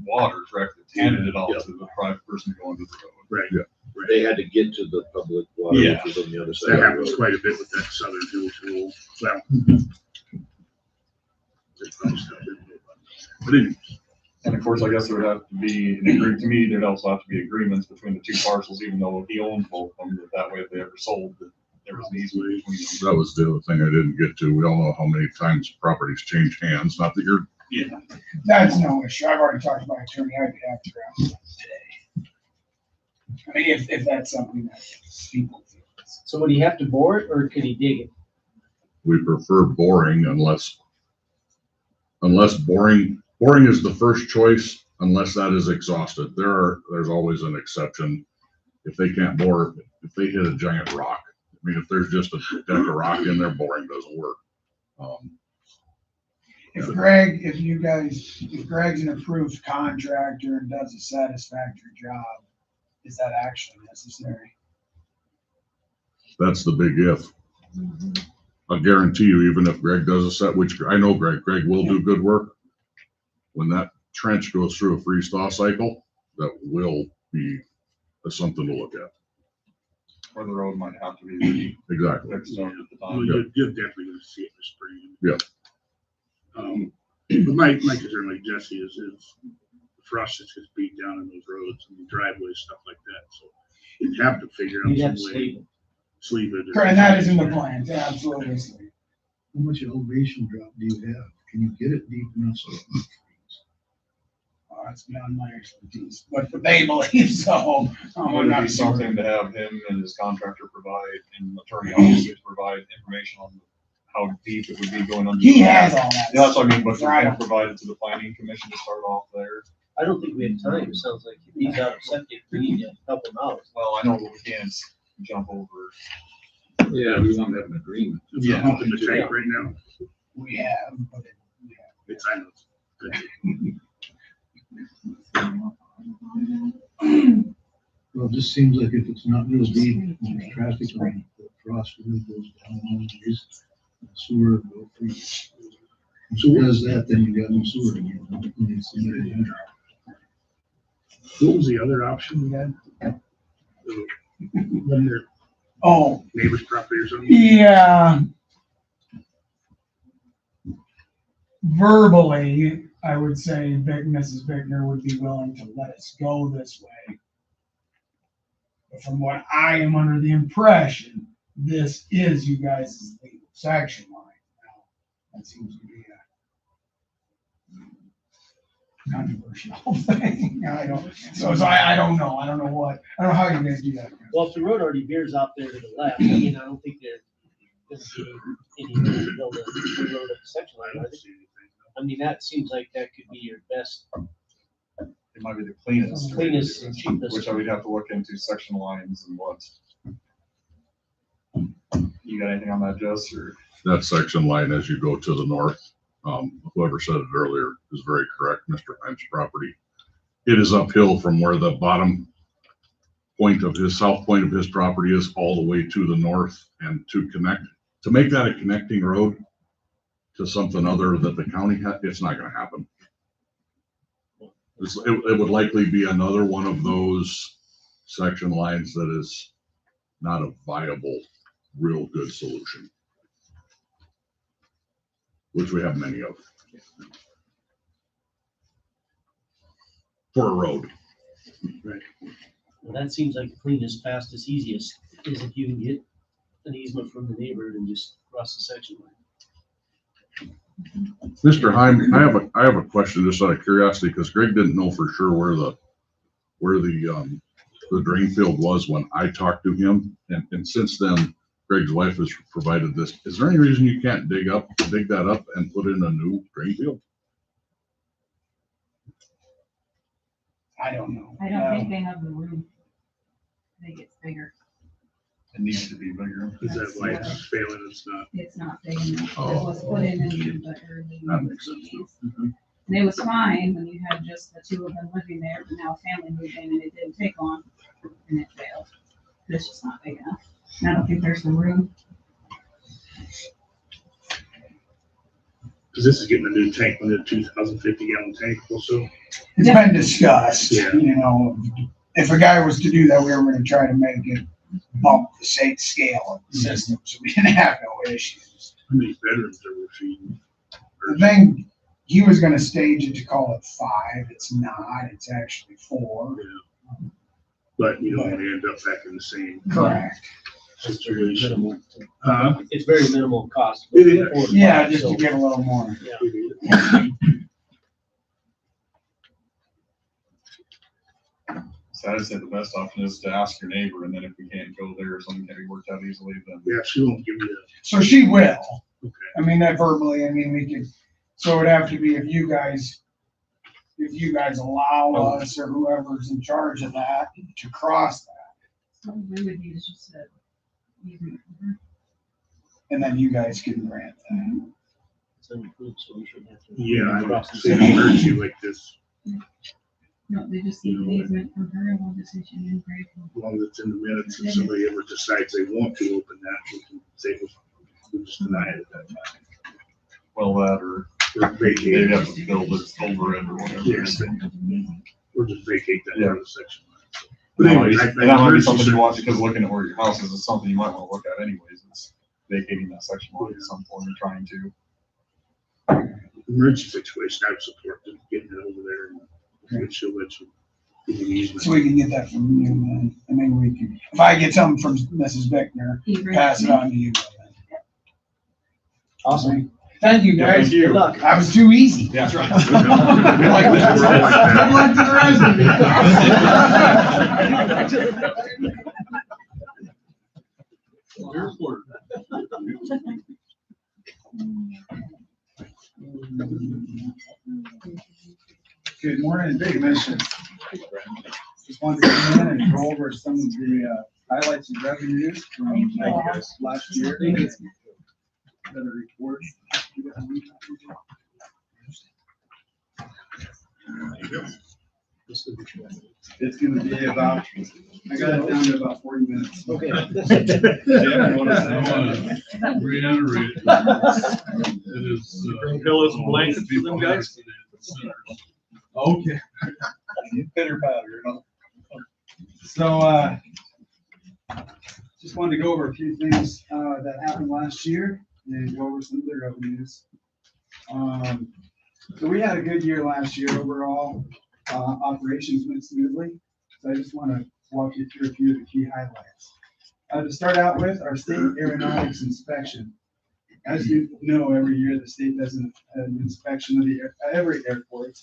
[SPEAKER 2] water, correct, that handed it off to the private person going to the road.
[SPEAKER 8] Right.
[SPEAKER 6] Yeah.
[SPEAKER 7] They had to get to the public water,
[SPEAKER 2] Yeah.
[SPEAKER 7] which is on the other side.
[SPEAKER 8] That
[SPEAKER 7] of the
[SPEAKER 8] happens
[SPEAKER 7] road.
[SPEAKER 8] quite a bit with that southern dual tool. Well. But anyways,
[SPEAKER 2] And of course, I guess there would have to be an agreement, to me, there'd also have to be agreements between the two parcels, even though he owns both of them, that way if they ever sold, that there was an easement between them.
[SPEAKER 6] That was the other thing I didn't get to. We all know how many times properties change hands, not that you're,
[SPEAKER 2] Yeah.
[SPEAKER 14] That's no issue. I've already talked to my attorney. I'd be after him today. I mean, if that's something that people feel.
[SPEAKER 1] so would he have to bore it or could he dig it?
[SPEAKER 6] we prefer boring unless boring is the first choice, unless that is exhausted. There's always an exception. if they can't bore, if they hit a giant rock. I mean, if there's just a deck of rock in there, boring doesn't work.
[SPEAKER 14] If Greg's an approved contractor and does a satisfactory job, is that actually necessary?
[SPEAKER 6] That's the big if. I'll guarantee you, even if Greg does a set, which I know Greg will do good work. When that trench goes through a freeze thaw cycle, that will be something to look at.
[SPEAKER 2] Or the road might have to be
[SPEAKER 6] Exactly.
[SPEAKER 2] fixed up at the
[SPEAKER 8] Well,
[SPEAKER 2] time.
[SPEAKER 8] you're definitely gonna see it in the spring.
[SPEAKER 6] Yeah.
[SPEAKER 8] But my concern, like Jesse, is the frost is just beat down in those roads and the driveways, stuff like that, so you'd have to figure out
[SPEAKER 1] You'd have to
[SPEAKER 8] some way.
[SPEAKER 1] sleeve it.
[SPEAKER 8] Sleeve it.
[SPEAKER 14] Correct, and that is in the plans, absolutely.
[SPEAKER 12] How much elevation drop do you have? Can you get it deep enough so?
[SPEAKER 14] That's beyond my expertise, but they believe so.
[SPEAKER 2] Would it be something to have him and his contractor provide, and attorney obviously to provide information on how deep it would be going under?
[SPEAKER 14] He has all that.
[SPEAKER 2] Yeah, that's what I mean, but
[SPEAKER 14] Right.
[SPEAKER 2] they're provide it to the planning commission to start off there.
[SPEAKER 1] I don't think we have time. It sounds like if he's out of septic, we need to help him out.
[SPEAKER 2] Well, I know what we can't jump over.
[SPEAKER 7] Yeah, we want to have an agreement.
[SPEAKER 8] It's a hump in the tank right now.
[SPEAKER 14] We have, but
[SPEAKER 8] It's, I know.
[SPEAKER 12] Well, it just seems like if it's not real deep, there's traffic on the frost really goes down on these sewer go through. If it does that, then you got no sewer again. You need somebody to-
[SPEAKER 8] What was the other option we had? When their
[SPEAKER 14] oh,
[SPEAKER 8] neighbor's property or something?
[SPEAKER 14] yeah. Verbally, I would say Mrs. Bickner would be willing to let us go this way. But from what I am under the impression, this is you guys' legal section line. Now, that seems to be a controversial thing. I don't know. I don't know how you guys do that.
[SPEAKER 1] Well, if the road already veers out there to the left, I mean, I don't think there's gonna be any need to build a road at the section line, are they? I mean, that seems like that could be your best,
[SPEAKER 2] It might be the cleanest.
[SPEAKER 1] cleanest and cheapest.
[SPEAKER 2] Which I would have to look into section lines and what. You got anything on that, Jess, or?
[SPEAKER 6] That section line as you go to the north, whoever said it earlier is very correct, Mr. Hines' property. It is uphill from where the bottom point of his, south point of his property is all the way to the north, and to make that a connecting road to something other that the county it's not gonna happen. It would likely be another one of those section lines that is not a viable, real good solution, which we have many of. For a road.
[SPEAKER 8] Right.
[SPEAKER 1] Well, that seems like the cleanest, fastest, easiest, is if you can get an easement from the neighbor and just cross the section line.
[SPEAKER 6] Mr. Heim, I have a question just out of curiosity, because Greg didn't know for sure where the drain field was when I talked to him. And since then, Greg's wife has provided this. Is there any reason you can't dig that up and put in a new drain field?
[SPEAKER 14] I don't know.
[SPEAKER 15] I don't think they have the room. I think it's bigger.
[SPEAKER 2] It needs to be bigger.
[SPEAKER 8] Is that why it's failing? It's not.
[SPEAKER 15] It's not big enough. It was put in the early.
[SPEAKER 6] That makes sense too.
[SPEAKER 15] And it was fine when you had just the two of them living there, but now family moved in and it didn't take long and it failed. It's just not big enough. I don't think there's some room.
[SPEAKER 8] Because this is getting a new tank, one of the 2,050 gallon tank also.
[SPEAKER 14] It's been discussed,
[SPEAKER 8] Yeah.
[SPEAKER 14] you know, if a guy was to do that, we were gonna try to make it bump the scale of the system, so we didn't have no issues.
[SPEAKER 8] How many bedrooms are we feeding?
[SPEAKER 14] The thing, he was gonna stage it to call it 5, it's not, it's actually 4.
[SPEAKER 8] Yeah. But you don't want to end up back in the same.
[SPEAKER 14] Correct.
[SPEAKER 1] It's very minimal.
[SPEAKER 8] Huh?
[SPEAKER 1] It's very minimal cost.
[SPEAKER 8] It is.
[SPEAKER 14] Yeah, just to get a little more.
[SPEAKER 1] Yeah.
[SPEAKER 2] So I'd say the best option is to ask your neighbor, and then if we can't go there or something can be worked out easily, then.
[SPEAKER 8] Yeah, she won't give you
[SPEAKER 14] So she will.
[SPEAKER 8] Okay.
[SPEAKER 14] I mean, that verbally, I mean, we could, so it'd have to be if you guys allow us or whoever's in charge of that to cross that.
[SPEAKER 15] So we would use just a easement for her.
[SPEAKER 14] And then you guys can grant that.
[SPEAKER 1] So we shouldn't have to.
[SPEAKER 8] Yeah, I would say an emergency like this,
[SPEAKER 15] No, they just need the easement from her and we'll just issue an grade.
[SPEAKER 8] as long as it's in the minutes, if somebody ever decides they want to open that, we can say, we just deny it at that time.
[SPEAKER 2] Well, that or
[SPEAKER 8] Or vacate
[SPEAKER 2] they'd
[SPEAKER 8] it.
[SPEAKER 2] have to build it over it or whatever.
[SPEAKER 8] Yes, or just vacate that
[SPEAKER 2] Yeah.
[SPEAKER 8] other section. But anyway,
[SPEAKER 2] And that might be something you want, because looking at where your house is something you might want to look at anyways, is vacating that section line at some point and trying to.
[SPEAKER 8] Emergency situation, I would support them getting it over there and she'll let you. give you the easement.
[SPEAKER 14] So we can get that from you then, and maybe we can, if I get something from Mrs. Bickner, pass it on to you. Awesome. Thank you, guys.
[SPEAKER 2] Thank you.
[SPEAKER 14] Good luck. That was too easy.
[SPEAKER 2] Yeah, that's right.
[SPEAKER 8] We like that. We're all like that.
[SPEAKER 14] Good luck to the rest of you.
[SPEAKER 4] Airport.
[SPEAKER 16] Good morning, Big Mission. Just wanted to come in and go over some of the highlights and revenues from last year. Another report. It's gonna be about, I got it down to about 40 minutes.
[SPEAKER 1] Okay.
[SPEAKER 4] Yeah, I wanna reiterate. It is.
[SPEAKER 2] Pillows and blankets for them guys?
[SPEAKER 16] Okay. Pitter patter, you know. So, just wanted to go over a few things, that happened last year and go over some of the revenues. So we had a good year last year overall. Operations went smoothly. So I just want to walk you through a few of the key highlights. To start out with, our state aeronautics inspection. As you know, every year the state does an inspection of every airport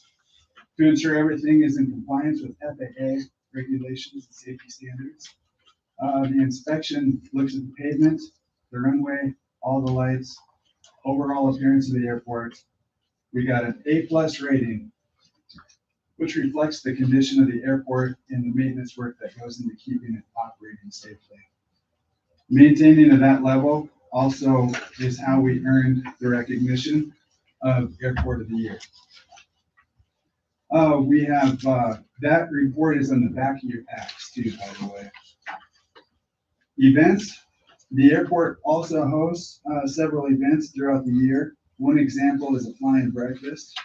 [SPEAKER 16] to ensure everything is in compliance with FAA regulations and safety standards. The inspection looks at the pavement, the runway, all the lights, overall appearance of the airport. We got an A+ rating, which reflects the condition of the airport and the maintenance work that goes into keeping it operating safely. Maintaining at that level also is how we earned the recognition of Airport of the Year. We have, that report is on the back of your packs too, by the way. Events. The airport also hosts several events throughout the year. One example is a fly-in breakfast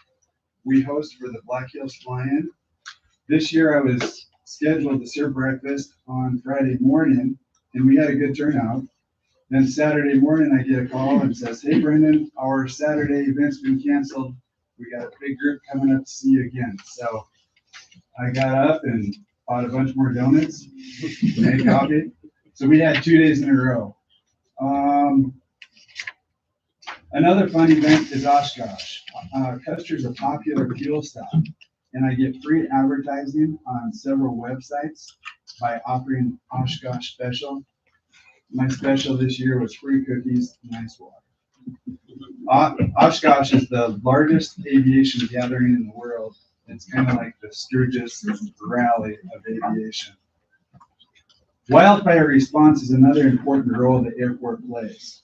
[SPEAKER 16] we host for the Black Hills Fly-In. This year I was scheduled to serve breakfast on Friday morning, and we had a good turnout. Then Saturday morning I get a call and says, "Hey Brendan, our Saturday event's been canceled. We got a big group coming up to see you again." So I got up and bought a bunch more donuts, made coffee. So we had 2 days in a row. Another fun event is Oshkosh. Custer's a popular fuel stop, and I get free advertising on several websites by offering Oshkosh special. My special this year was free cookies and ice water. Oshkosh is the largest aviation gathering in the world. It's kind of like the Sturgis Rally of aviation. Wildfire response is another important role the airport plays.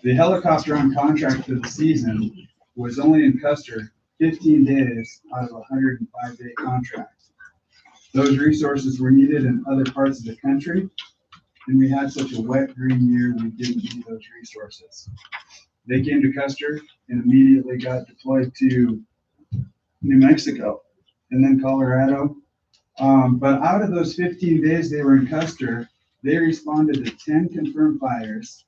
[SPEAKER 16] The helicopter on contract for the season was only in Custer 15 days out of a 105-day contract. Those resources were needed in other parts of the country, and we had such a wet, green year, we didn't need those resources. They came to Custer and immediately got deployed to New Mexico and then Colorado. But out of those 15 days they were in Custer, they responded to 10 confirmed fires,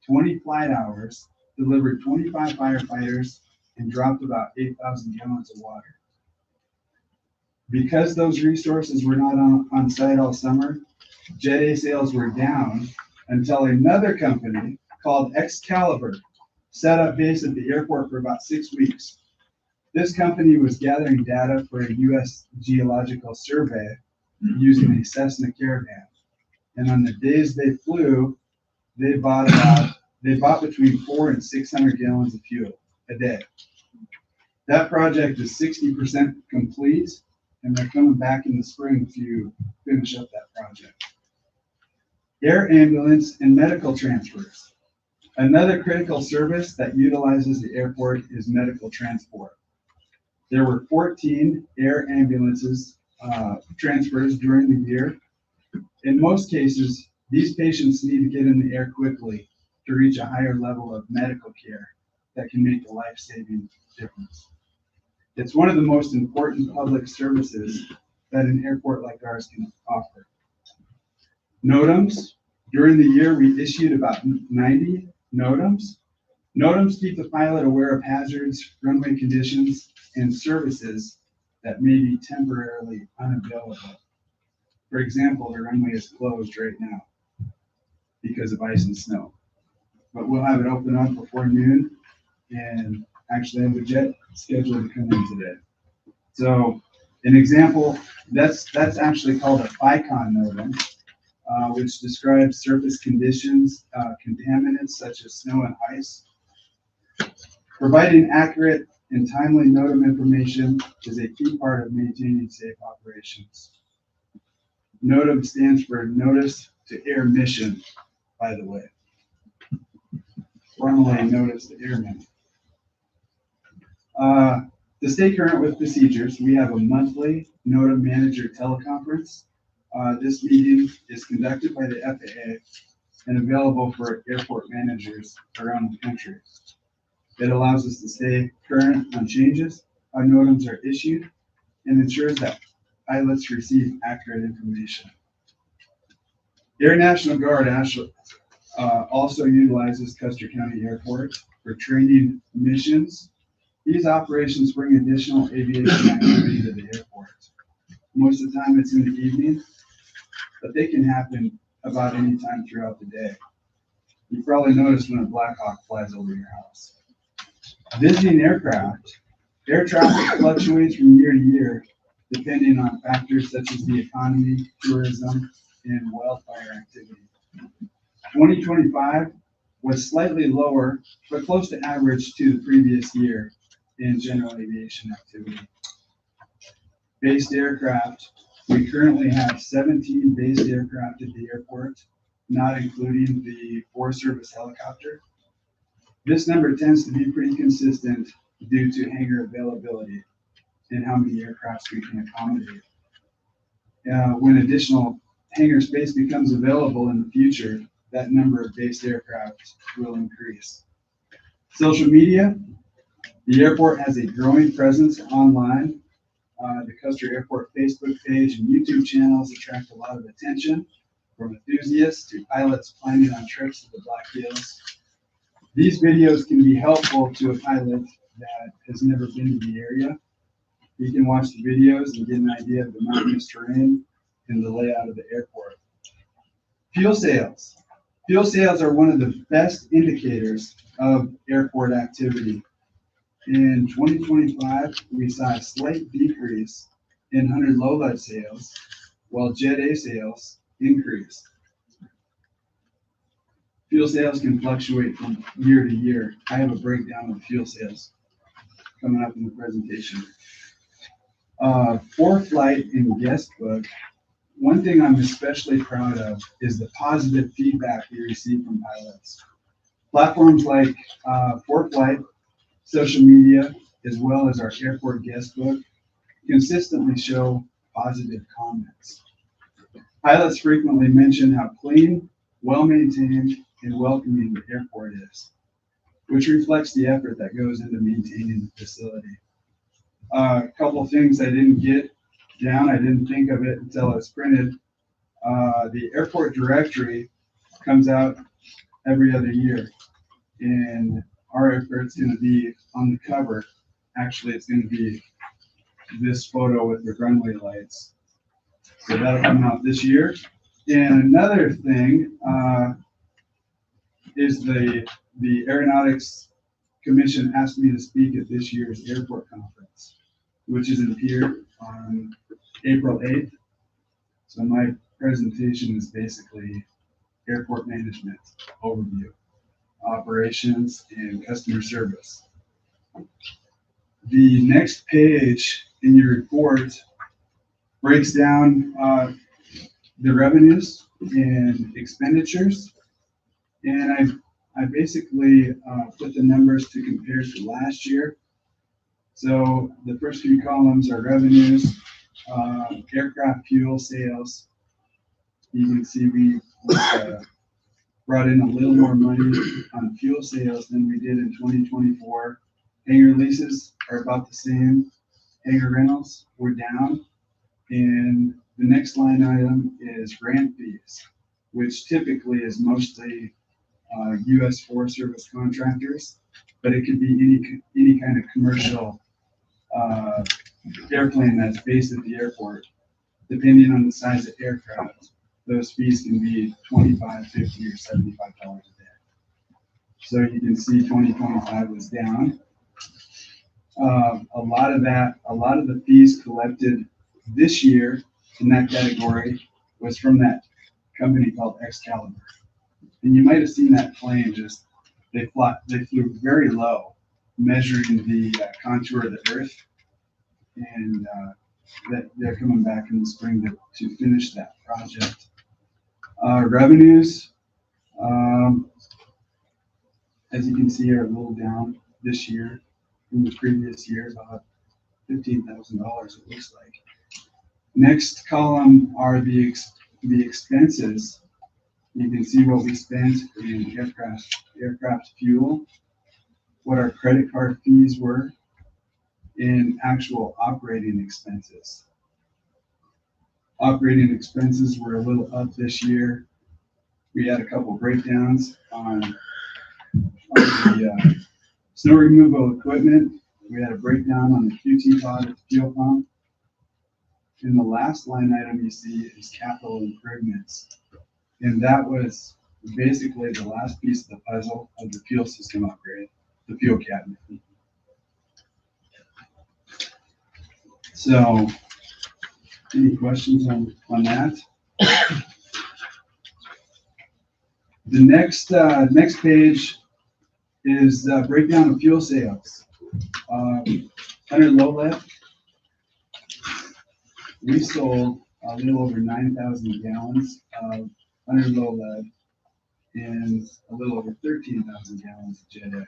[SPEAKER 16] 20 flight hours, delivered 25 firefighters, and dropped about 8,000 gallons of water. Because those resources were not on site all summer, Jet A sales were down until another company called Excalibur set up base at the airport for about 6 weeks. This company was gathering data for a U.S. Geological Survey using a Cessna Caravan. And on the days they flew, they bought between 400 and 600 gallons of fuel a day. That project is 60% complete, and they're coming back in the spring to finish up that project. Air ambulance and medical transfers. Another critical service that utilizes the airport is medical transport. There were 14 air ambulances transfers during the year. In most cases, these patients need to get in the air quickly to reach a higher level of medical care that can make a life-saving difference. It's one of the most important public services that an airport like ours can offer. NOTAMs, during the year, we issued about 90 NOTAMs. NOTAMs keep the pilot aware of hazards, runway conditions, and services that may be temporarily unavailable. For example, the runway is closed right now because of ice and snow. But we'll have it open up before noon and actually have a jet scheduled to come in today. So an example, that's actually called a FICON NOTAM, which describes surface conditions, contaminants such as snow and ice. Providing accurate and timely NOTAM information is a key part of maintaining safe operations. NOTAM stands for Notice to Air Mission, by the way. Formerly Notice to Airmen. To stay current with procedures, we have a monthly NOTAM manager teleconference. This meeting is conducted by the FAA and available for airport managers around the country. It allows us to stay current on changes, how NOTAMs are issued, and ensures that pilots receive accurate information. Air National Guard also utilizes Custer County Airport for training missions. These operations bring additional aviation activity to the airport. Most of the time it's in the evening, but they can happen about any time throughout the day. You probably noticed when a Black Hawk flies over your house. Visiting aircraft, air traffic fluctuates from year to year, depending on factors such as the economy, tourism, and wildfire activity. 2025 was slightly lower, but close to average to the previous year in general aviation activity. Based aircraft, we currently have 17 based aircraft at the airport, not including the Forest Service helicopter. This number tends to be pretty consistent due to hangar availability and how many aircraft we can accommodate. When additional hangar space becomes available in the future, that number of based aircraft will increase. Social media, the airport has a growing presence online. The Custer Airport Facebook page and YouTube channels attract a lot of attention from enthusiasts to pilots planning on trips to the Black Hills. These videos can be helpful to a pilot that has never been to the area. You can watch the videos and get an idea of the mountainous terrain and the layout of the airport. Fuel sales. Fuel sales are one of the best indicators of airport activity. In 2025, we saw a slight decrease in 100 low lead sales, while Jet A sales increased. Fuel sales can fluctuate from year to year. I have a breakdown of fuel sales coming up in the presentation. For flight and guest book, one thing I'm especially proud of is the positive feedback we receive from pilots. Platforms like For Flight, social media, as well as our airport guest book, consistently show positive comments. Pilots frequently mention how clean, well-maintained, and welcoming the airport is, which reflects the effort that goes into maintaining the facility. A couple of things I didn't get down, I didn't think of it until it was printed. The airport directory comes out every other year, and our airport's going to be on the cover. Actually, it's going to be this photo with the runway lights. So that'll come out this year. And another thing is the Aeronautics Commission asked me to speak at this year's airport conference, which is in Pier on April 8th. So my presentation is basically airport management overview, operations, and customer service. The next page in your report breaks down the revenues and expenditures. And I basically put the numbers to compare to last year. So the first few columns are revenues, aircraft fuel sales. You can see we brought in a little more money on fuel sales than we did in 2024. Hangar leases are about the same. Hangar rentals were down. And the next line item is grant fees, which typically is mostly U.S. Forest Service contractors, but it could be any kind of commercial airplane that's based at the airport. Depending on the size of aircraft, those fees can be $25, $50, or $75 a day. So you can see 2025 was down. A lot of the fees collected this year in that category was from that company called Excalibur. And you might have seen that plane they flew very low, measuring the contour of the earth. And that they're coming back in the spring to finish that project. Revenues, as you can see, are a little down this year from the previous year, about $15,000 it looks like. Next column are the expenses. You can see what we spent in aircraft fuel, what our credit card fees were, and actual operating expenses. Operating expenses were a little up this year. We had a couple breakdowns on the snow removal equipment. We had a breakdown on the QT pod at the fuel pump. And the last line item you see is capital improvements. And that was basically the last piece of the puzzle of the fuel system upgrade, the fuel cabinet. So, any questions on that? The next page is breakdown of fuel sales. Under low lead, we sold a little over 9,000 gallons of under low lead and a little over 13,000 gallons of Jet A.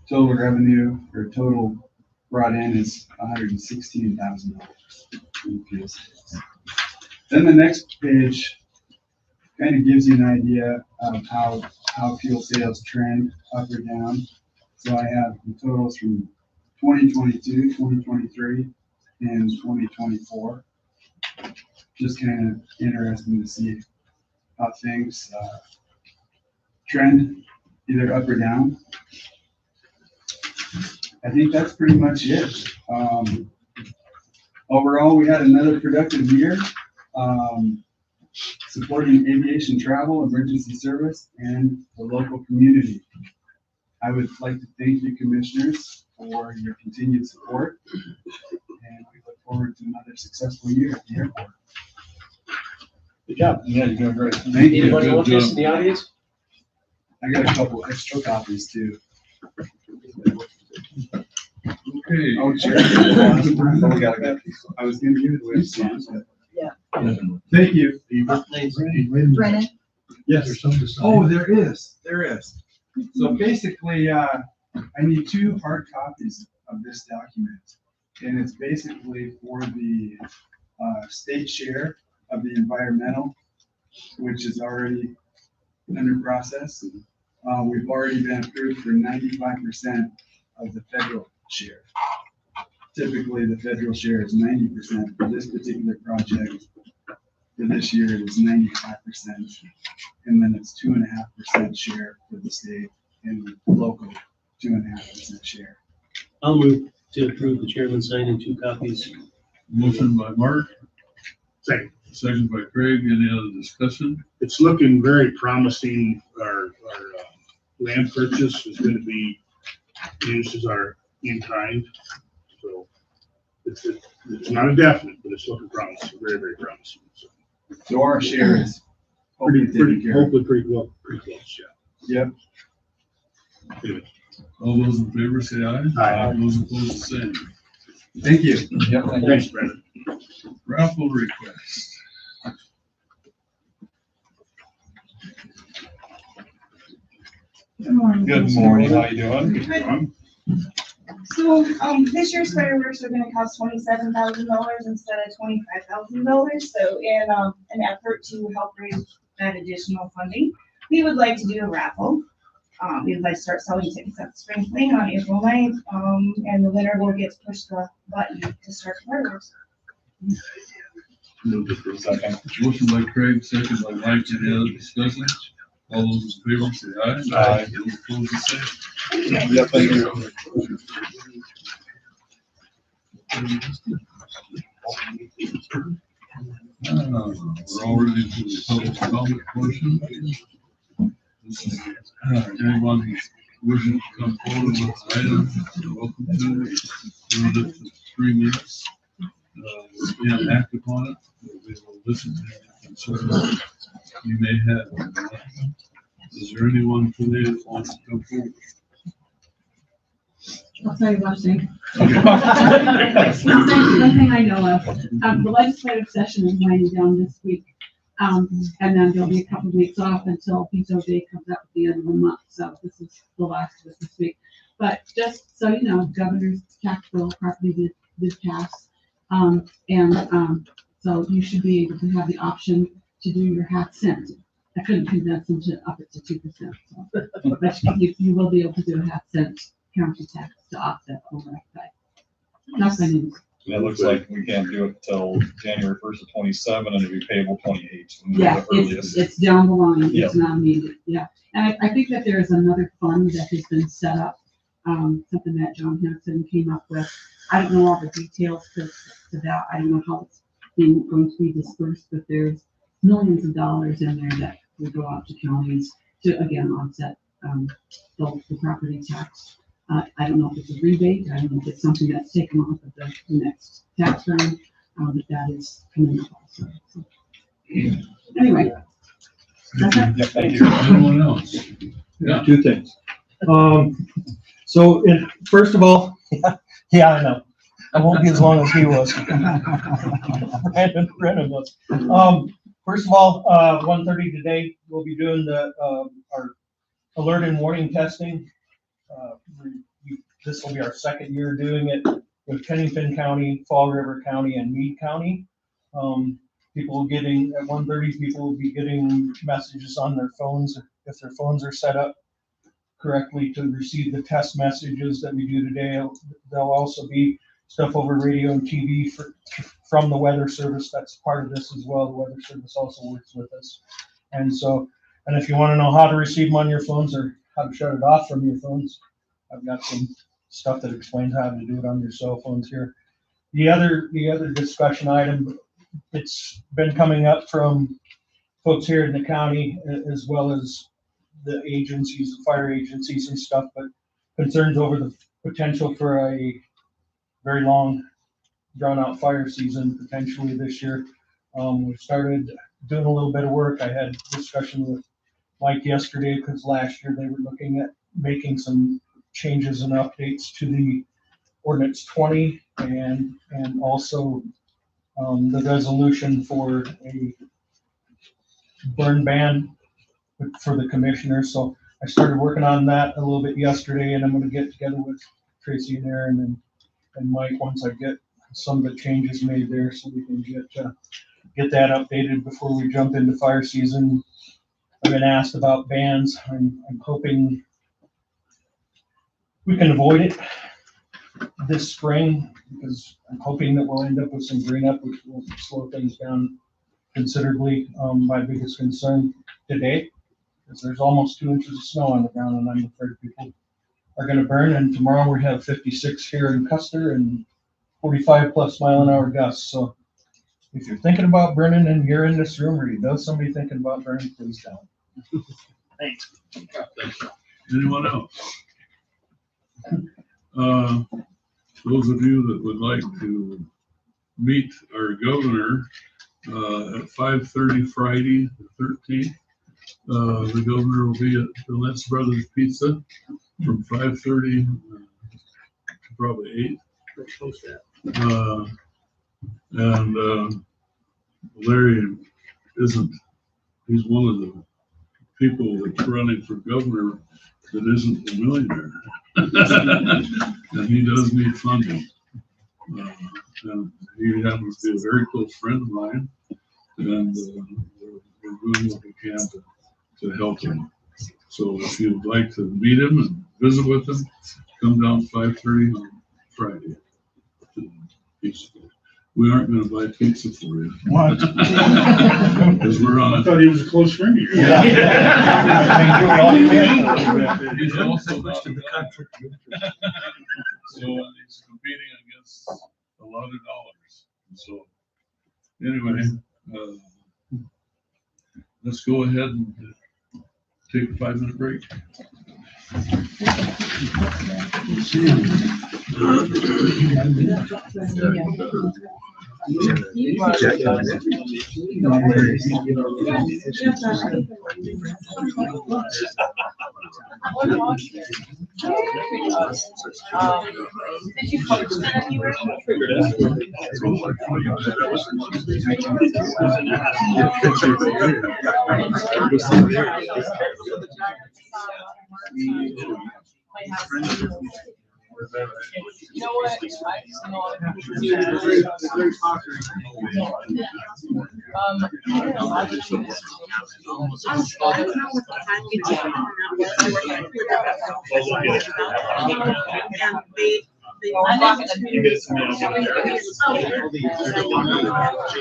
[SPEAKER 16] Total revenue or total brought in is $116,000 in fuel sales. Then the next page kind of gives you an idea of how fuel sales trend up or down. So I have the totals from 2022, 2023, and 2024. Just kind of interesting to see how things trend either up or down. I think that's pretty much it. Overall, we had another productive year supporting aviation travel, emergency service, and the local community. I would like to thank you, commissioners, for your continued support, and we look forward to another successful year at the airport.
[SPEAKER 1] Good job.
[SPEAKER 4] Yeah, you're doing great.
[SPEAKER 1] Thank you. Anybody want this in the audience?
[SPEAKER 16] I got a couple extra copies too.
[SPEAKER 4] Okay.
[SPEAKER 16] Oh, sure. I was gonna give it away.
[SPEAKER 13] Yeah.
[SPEAKER 16] Thank you.
[SPEAKER 13] Brennan?
[SPEAKER 16] Yes. Oh, there is. So basically, I need 2 hard copies of this document. And it's basically for the state share of the environmental, which is already under process. We've already been approved for 95% of the federal share. Typically, the federal share is 90%. For this particular project, for this year, it is 95%. And then it's 2.5% share for the state and local 2.5% share.
[SPEAKER 1] I'll move to approve the chairman signing 2 copies.
[SPEAKER 4] Motion by Mark, second by Craig. Any other discussion?
[SPEAKER 8] It's looking very promising. Our land purchase is going to be used as our in-kind. So it's not a definite, but it's looking promising, very, very promising.
[SPEAKER 16] So our share is
[SPEAKER 8] hopefully pretty close, yeah.
[SPEAKER 16] Yep.
[SPEAKER 8] Anyway.
[SPEAKER 4] All those in favor say aye.
[SPEAKER 8] Aye.
[SPEAKER 4] Those opposed, the same.
[SPEAKER 16] Thank you.
[SPEAKER 8] Thanks, Brandon.
[SPEAKER 4] Raffle request.
[SPEAKER 17] Good morning.
[SPEAKER 2] Good morning, how you doing?
[SPEAKER 17] Good. So, this year's fireworks are gonna cost $27,000 instead of $25,000. So in, an effort to help raise that additional funding, we would like to do a raffle. We would like to start selling tickets at the spring fling on April 9th, and the winner will get to push the button to start the fireworks.
[SPEAKER 4] Second. Motion by Craig, second by Mike, any other discussion? All those in favor say aye.
[SPEAKER 2] Aye.
[SPEAKER 4] Those opposed, the same.
[SPEAKER 2] Yep, thank you.
[SPEAKER 4] We're all ready for the public comment portion. This is, anyone who's wishing to come forward with an item, you're welcome to. Limited to 3 minutes. We can't act upon it, but we will listen to any concerns you may have. Is there anyone today that wants to come forward?
[SPEAKER 9] I'll tell you one thing. One thing I know of, the legislative session is winding down this week. And then there'll be a couple of weeks off until Veto Day comes up at the end of the month. So this is the last of it this week. But just so you know, governor's tax bill property did pass. So you should be able to have the option to do your half cent. I couldn't convince them to up it to 2%. So. But you will be able to do a half cent county tax to offset over that. That's my news.
[SPEAKER 2] It looks like we can't do it till January 1st of 27 and it'll be payable 28.
[SPEAKER 9] Yeah, it's down the line.
[SPEAKER 2] Yep.
[SPEAKER 9] It's not needed. Yeah. And I think that there is another fund that has been set up, something that John Hanson came up with. I don't know all the details to that. I don't know how it's going to be dispersed, but there's millions of dollars in there that will go out to counties to, again, offset the property tax. I don't know if it's a rebate. I don't know if it's something that's taken off of the next tax round, but that is coming up also. So, anyway. That's it.
[SPEAKER 2] Yep, thank you.
[SPEAKER 4] Anyone else? Yeah.
[SPEAKER 18] Two things. First of all, yeah, I know. I won't be as long as he was. Brandon was. First of all, 1:30 today, we'll be doing our alert and warning testing. This will be our second year doing it with Pennington County, Fall River County, and Meade County. People getting, at 1:30, people will be getting messages on their phones, if their phones are set up correctly to receive the test messages that we do today. There'll also be stuff over radio and TV from the Weather Service. That's part of this as well. The Weather Service also works with us. And if you want to know how to receive them on your phones or how to shut it off from your phones, I've got some stuff that explains how to do it on your cell phones here. The other discussion item, it's been coming up from folks here in the county as well as the agencies, the fire agencies and stuff, but concerns over the potential for a very long drawn out fire season potentially this year. We started doing a little bit of work. I had discussion with Mike yesterday because last year they were looking at making some changes and updates to the ordinance 20 and also the resolution for a burn ban for the commissioners. So I started working on that a little bit yesterday, and I'm going to get together with Tracy and Aaron and Mike once I get some of the changes made there, so we can get that updated before we jump into fire season. I've been asked about bans. I'm hoping we can avoid it this spring because I'm hoping that we'll end up with some green up, which will slow things down considerably. My biggest concern today is there's almost 2 inches of snow on the ground, and I'm afraid people are going to burn. And tomorrow we have 56 here in Custer and 45+-mile-an-hour gusts. So if you're thinking about burning and you're in this room, or you know somebody thinking about burning, please don't. Thanks.
[SPEAKER 4] Anyone else? Those of you that would like to meet our governor at 5:30 Friday, the 13th, the governor will be at the Lentz Brothers Pizza from 5:30 to probably 8. And, Larry isn't, he's one of the people that's running for governor that isn't a millionaire. And he does need funding. And he happens to be a very close friend of mine, and we're doing what we can to help him. So if you'd like to meet him and visit with him, come down 5:30 on Friday. We aren't gonna buy pizza for you.
[SPEAKER 8] What?
[SPEAKER 4] Because we're on
[SPEAKER 8] I
[SPEAKER 4] a.
[SPEAKER 8] thought he was a close friend of yours.
[SPEAKER 4] Yeah. He's also not in the country. So he's competing against a lot of dollars. So anyway, let's go ahead and take a 5-minute break.
[SPEAKER 17] Did you post that anywhere? You know what?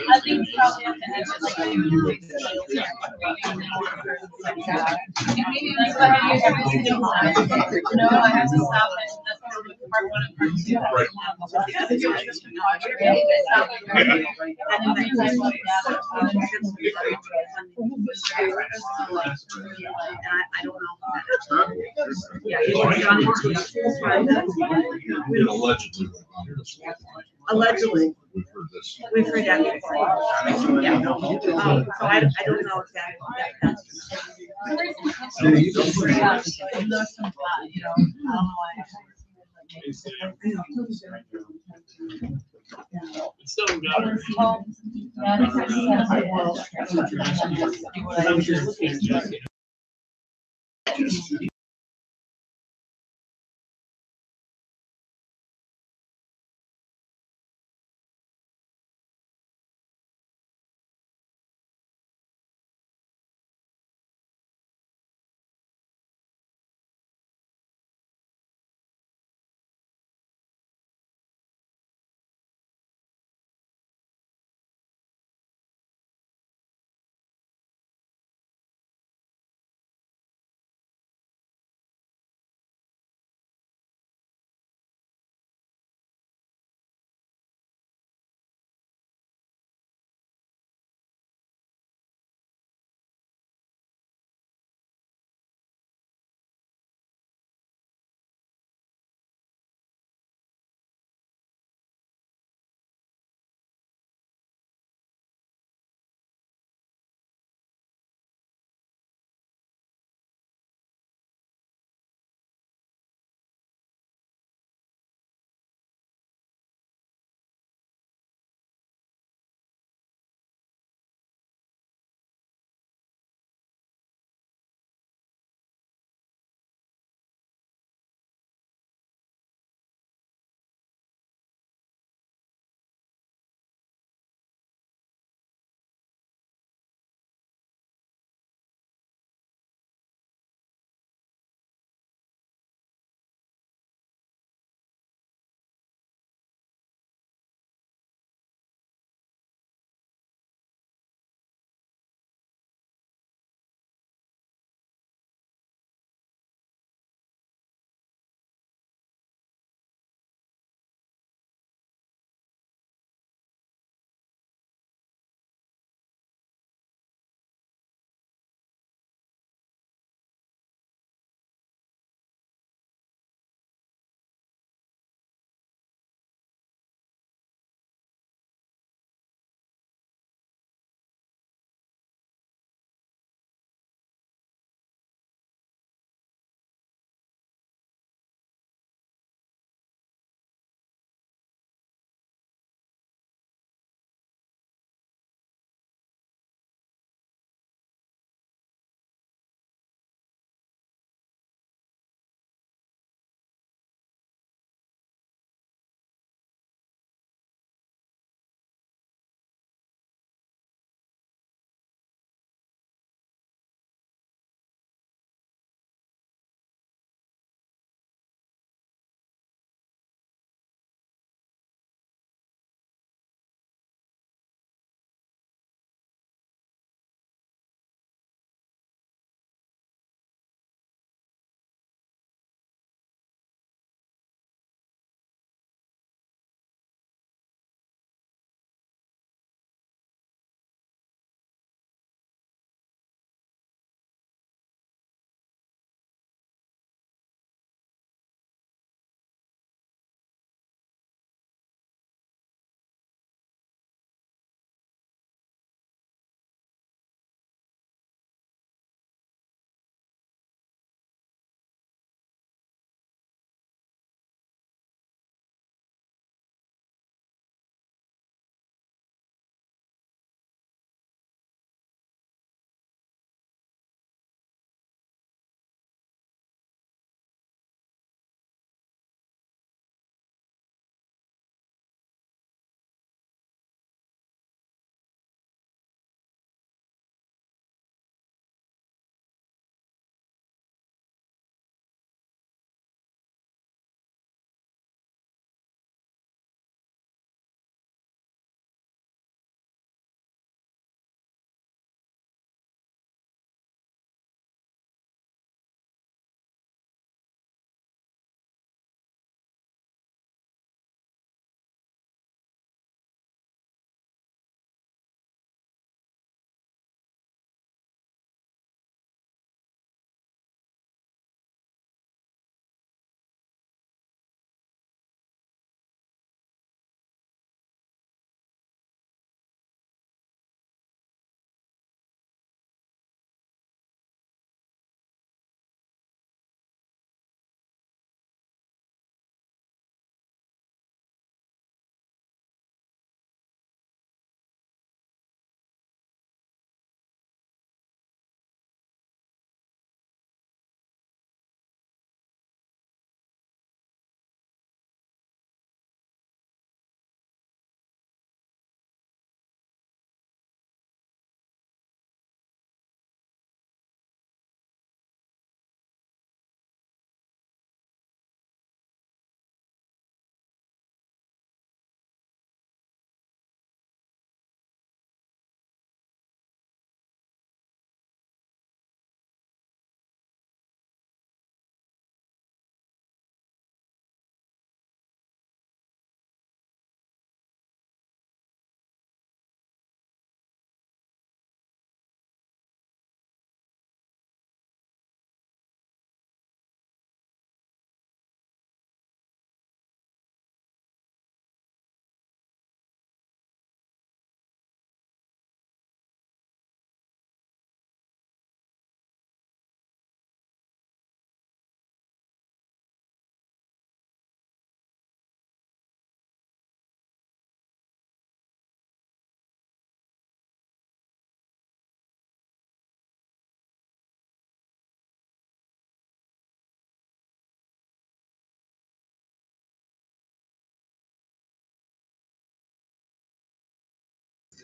[SPEAKER 17] I think probably at the end of the day. No, I have to stop it. That's part one and part two. I don't know.
[SPEAKER 13] Allegedly.
[SPEAKER 6] We've heard this.
[SPEAKER 13] We've heard that before. Yeah. So I don't know if that's.
[SPEAKER 12] Still got it.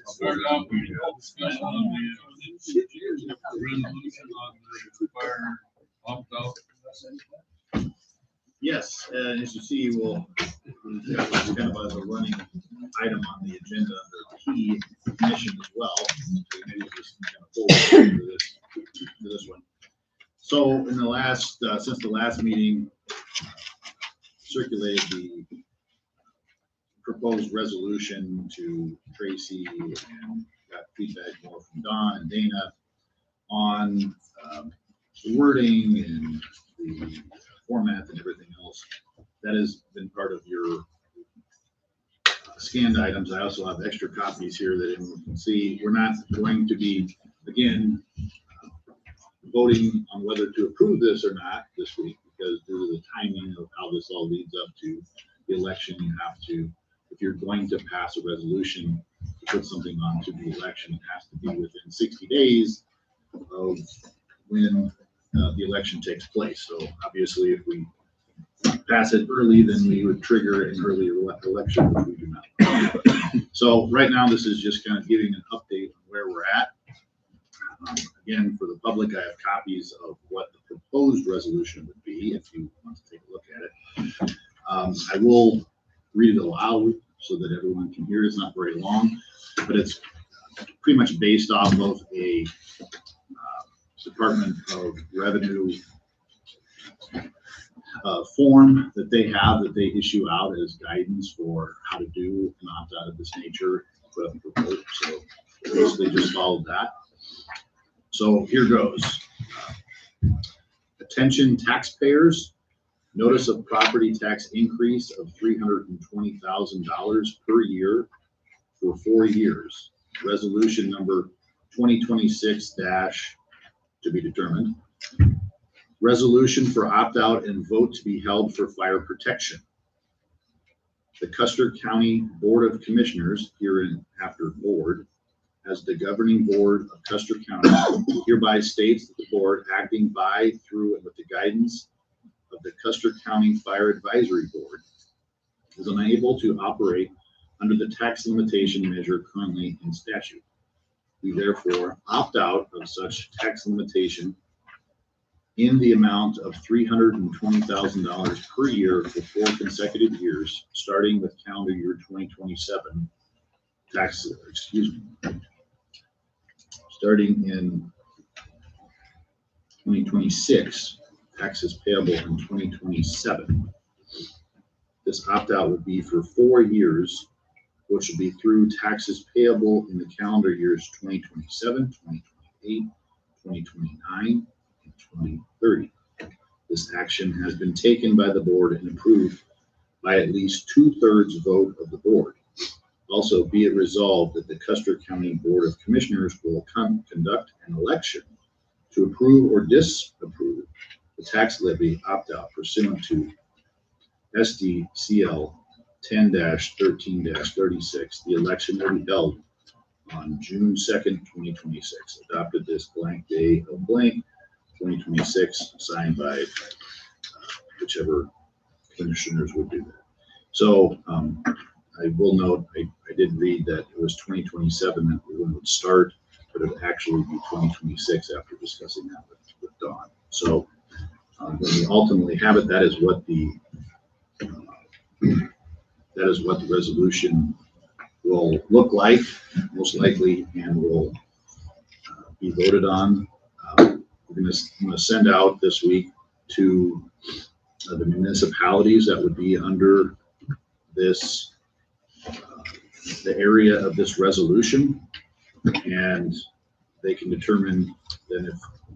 [SPEAKER 4] Start out, we had discussion on the resolution on the fire opt-out.
[SPEAKER 7] Yes, and as you see, we'll, that was kind of as a running item on the agenda under key mission as well. So maybe we'll just kind of forward to this one. So in the last, since the last meeting, circulated the proposed resolution to Tracy and got feedback more from Don and Dana on the wording and the format and everything else. That has been part of your scanned items. I also have extra copies here that everyone can see. We're not going to be, again, voting on whether to approve this or not this week, because due to the timing of how this all leads up to the election, you have to, if you're going to pass a resolution to put something onto the election, it has to be within 60 days of when the election takes place. So obviously, if we pass it early, then we would trigger an early election, which we do not. So right now, this is just kind of giving an update on where we're at. Again, for the public, I have copies of what the proposed resolution would be if you want to take a look at it. I will read it aloud so that everyone can hear it. It's not very long, but it's pretty much based off of a Department of Revenue form that they have, that they issue out as guidance for how to do an opt-out of this nature. So basically just followed that. So here goes. Attention taxpayers, notice of property tax increase of $320,000 per year for 4 years. Resolution number 2026 to be determined. Resolution for opt-out and vote to be held for fire protection. The Custer County Board of Commissioners, hereinafter board, as the governing board of Custer County, hereby states that the board, acting by, through, and with the guidance of the Custer County Fire Advisory Board, is unable to operate under the tax limitation measure currently in statute. We therefore opt out of such tax limitation in the amount of $320,000 per year for 4 consecutive years, starting with calendar year 2027 starting in 2026, taxes payable in 2027. This opt-out would be for 4 years, which would be through taxes payable in the calendar years 2027, 2028, 2029, and 2030. This action has been taken by the board and approved by at least 2/3 vote of the board. Also, be it resolved that the Custer County Board of Commissioners will conduct an election to approve or disapprove the tax levy opt-out pursuant to SDCL 10-13-36. The election will be held on June 2nd, 2026. Adopted this blank day of blank 2026, signed by whichever commissioners would do that. So I will note, I did read that it was 2027 that we would start, but it would actually be 2026 after discussing that with Dawn. So when we ultimately have it, that is what the resolution will look like, most likely, and will be voted on. We're going to send out this week to the municipalities that would be under this, the area of this resolution, and they can determine then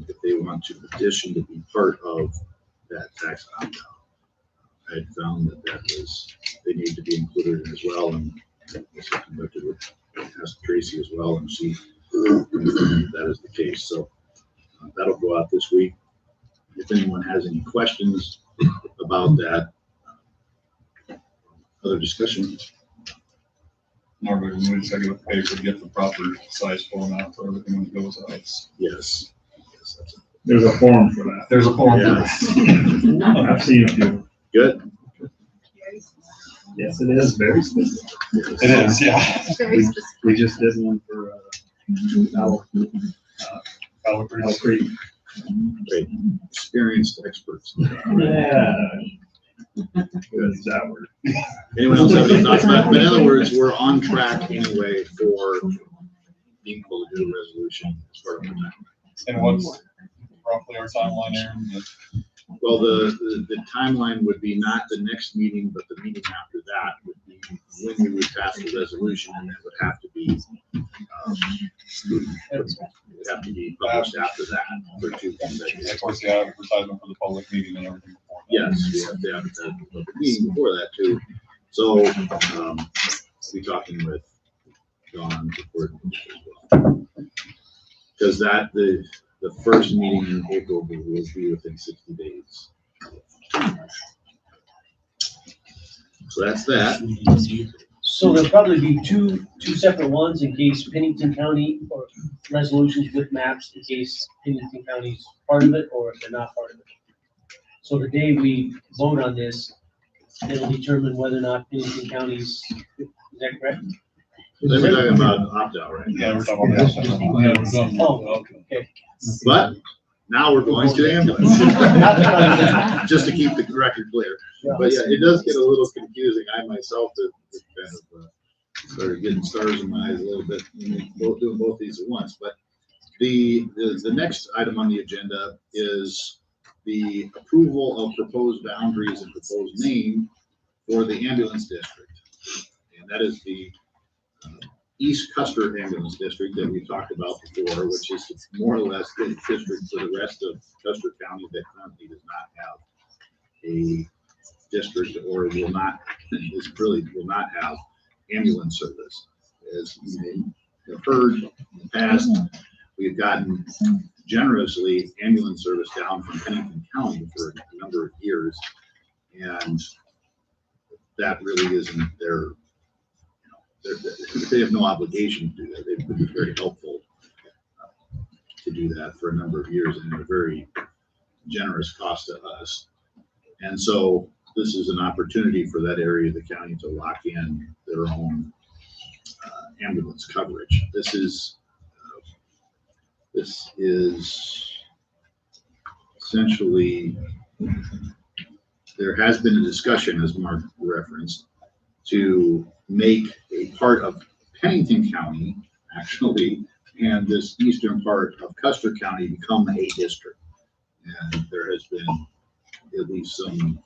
[SPEAKER 7] if they want to petition to be part of that tax opt-out. I had found that they need to be included in as well, and this is conducted with, ask Tracy as well, and see if that is the case. So that'll go out this week. If anyone has any questions about that, other discussion.
[SPEAKER 2] Normally, when we check the paper, get the proper size format for everything when it goes out.
[SPEAKER 7] Yes.
[SPEAKER 12] There's a form for that.
[SPEAKER 2] There's a form.
[SPEAKER 7] Yeah.
[SPEAKER 12] I've seen a few.
[SPEAKER 7] Good.
[SPEAKER 19] Yes, it is very specific.
[SPEAKER 2] It is, yeah.
[SPEAKER 19] We we just did one for, Owl
[SPEAKER 2] Battle
[SPEAKER 19] Creek.
[SPEAKER 7] Great, experienced experts.
[SPEAKER 19] Yeah. Good, that word.
[SPEAKER 7] Anyone else have any thoughts about it? But in other words, we're on track anyway for being able to do a resolution as part of our time.
[SPEAKER 2] And what's roughly our timeline, Aaron?
[SPEAKER 7] Well, the timeline would be not the next meeting, but the meeting after that would be when we would pass the resolution, and it would have to be, it would have to be published after that for 2 consecutive.
[SPEAKER 2] Of course, the advertisement for the public meeting and everything before that.
[SPEAKER 7] Yes, we have to advertise the public meeting before that too. So, be talking with Dawn before as well. Because the first meeting in April will be within 60 days. So that's that.
[SPEAKER 1] So there'll probably be two separate ones in case Pennington County, or resolutions with maps in case Pennington County's part of it or if they're not part of it. So the day we vote on this, it'll determine whether or not Pennington County's, is that correct?
[SPEAKER 7] Then we're talking about opt-out, right?
[SPEAKER 2] Yeah, we're talking about that.
[SPEAKER 1] Oh, okay.
[SPEAKER 7] But now we're going to the ambulance. Just to keep the record clear. But yeah, it does get a little confusing. I myself have kind of started getting stars in my eyes a little bit when we're doing both these at once. But the next item on the agenda is the approval of proposed boundaries and proposed name for the ambulance district. And that is the East Custer Ambulance District that we talked about before, which is more or less the district for the rest of Custer County that currently does not have a district or will not have ambulance service. As you may have heard in the past, we've gotten generously ambulance service down from Pennington County for a number of years, and that really isn't their. They have no obligation to do that. They've been very helpful to do that for a number of years and at a very generous cost to us. And so this is an opportunity for that area of the county to lock in their own ambulance coverage. This is essentially, there has been a discussion, as Mark referenced, to make a part of Pennington County, actually, and this eastern part of Custer County become a district. And there has been at least some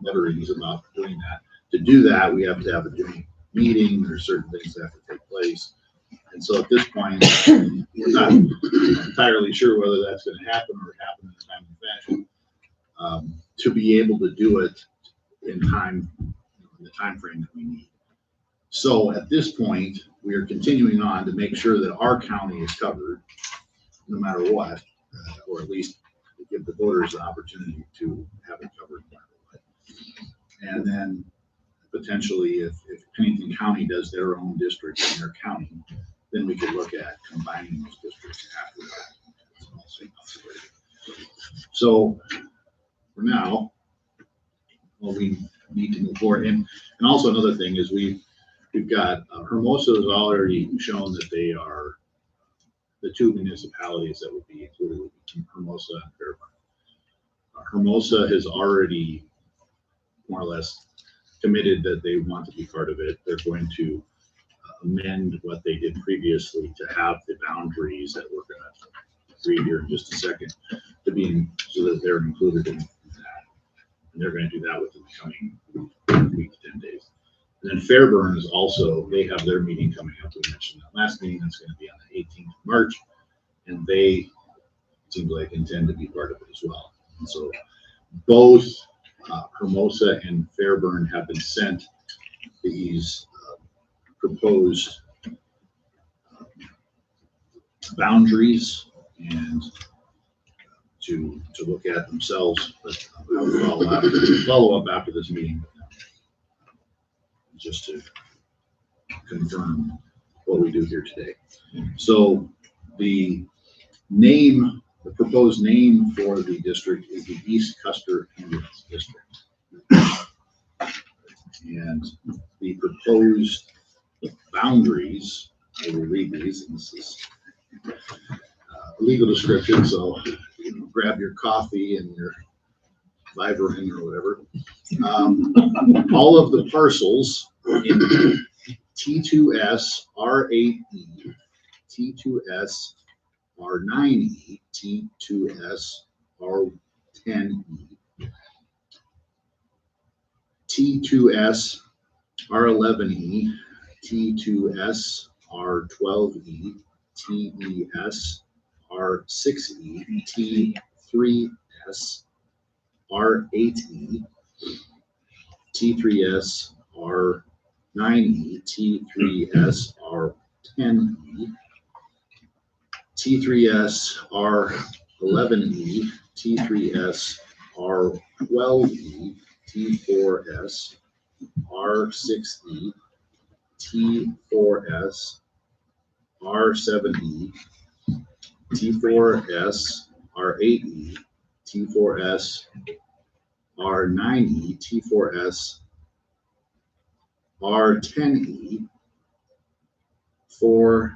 [SPEAKER 7] mutterings about doing that. To do that, we have to have a joint meeting. There's certain things that have to take place. And so at this point, we're not entirely sure whether that's going to happen or happen in a timely fashion. To be able to do it in time, in the time frame that we need. So at this point, we are continuing on to make sure that our county is covered, no matter what, or at least give the voters an opportunity to have it covered no matter what. And then potentially, if Pennington County does their own district in their county, then we could look at combining those districts after that. It's also a possibility. So for now, well, we need to move forward. And also another thing is we've got, Hermosa has already shown that they are the two municipalities that would be included would be Hermosa and Fairburn. Hermosa has already more or less committed that they want to be part of it. They're going to amend what they did previously to have the boundaries that we're going to read here in just a second to be in, so that they're included in that. And they're going to do that within the coming week to 10 days. And then Fairburn is also, they have their meeting coming up. We mentioned that last meeting. That's going to be on the 18th of March. And they, it seems like, intend to be part of it as well. And so both Hermosa and Fairburn have been sent these proposed boundaries and to look at themselves, but I'll follow up after this meeting with them, just to confirm what we do here today. So the name, the proposed name for the district is the East Custer Ambulance District. And the proposed boundaries, I will read these, and this is a legal description, so you know, grab your coffee and your Vibrant or whatever. All of the parcels in T2S R8E, T2S R9E, T2S R10E, T2S R11E, T2S R12E, TES R6E, T3S R8E, T3S R9E, T3S R10E, T3S R11E, T3S R12E, T4S R6E, T4S R7E, T4S R8E, T4S R9E, T4S R10E, T4S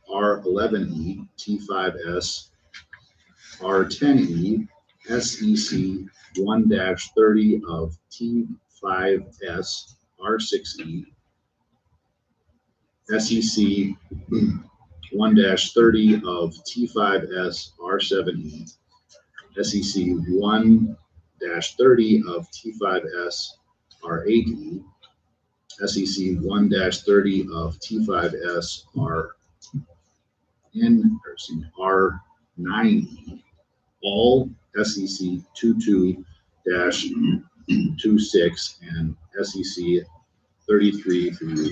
[SPEAKER 7] R11E, T5S R10E, SEC 1-30 of T5S R6E, SEC 1-30 of T5S R7E, SEC 1-30 of T5S R8E, SEC 1-30 of T5S R9E, all SEC 22-26 and SEC 33 through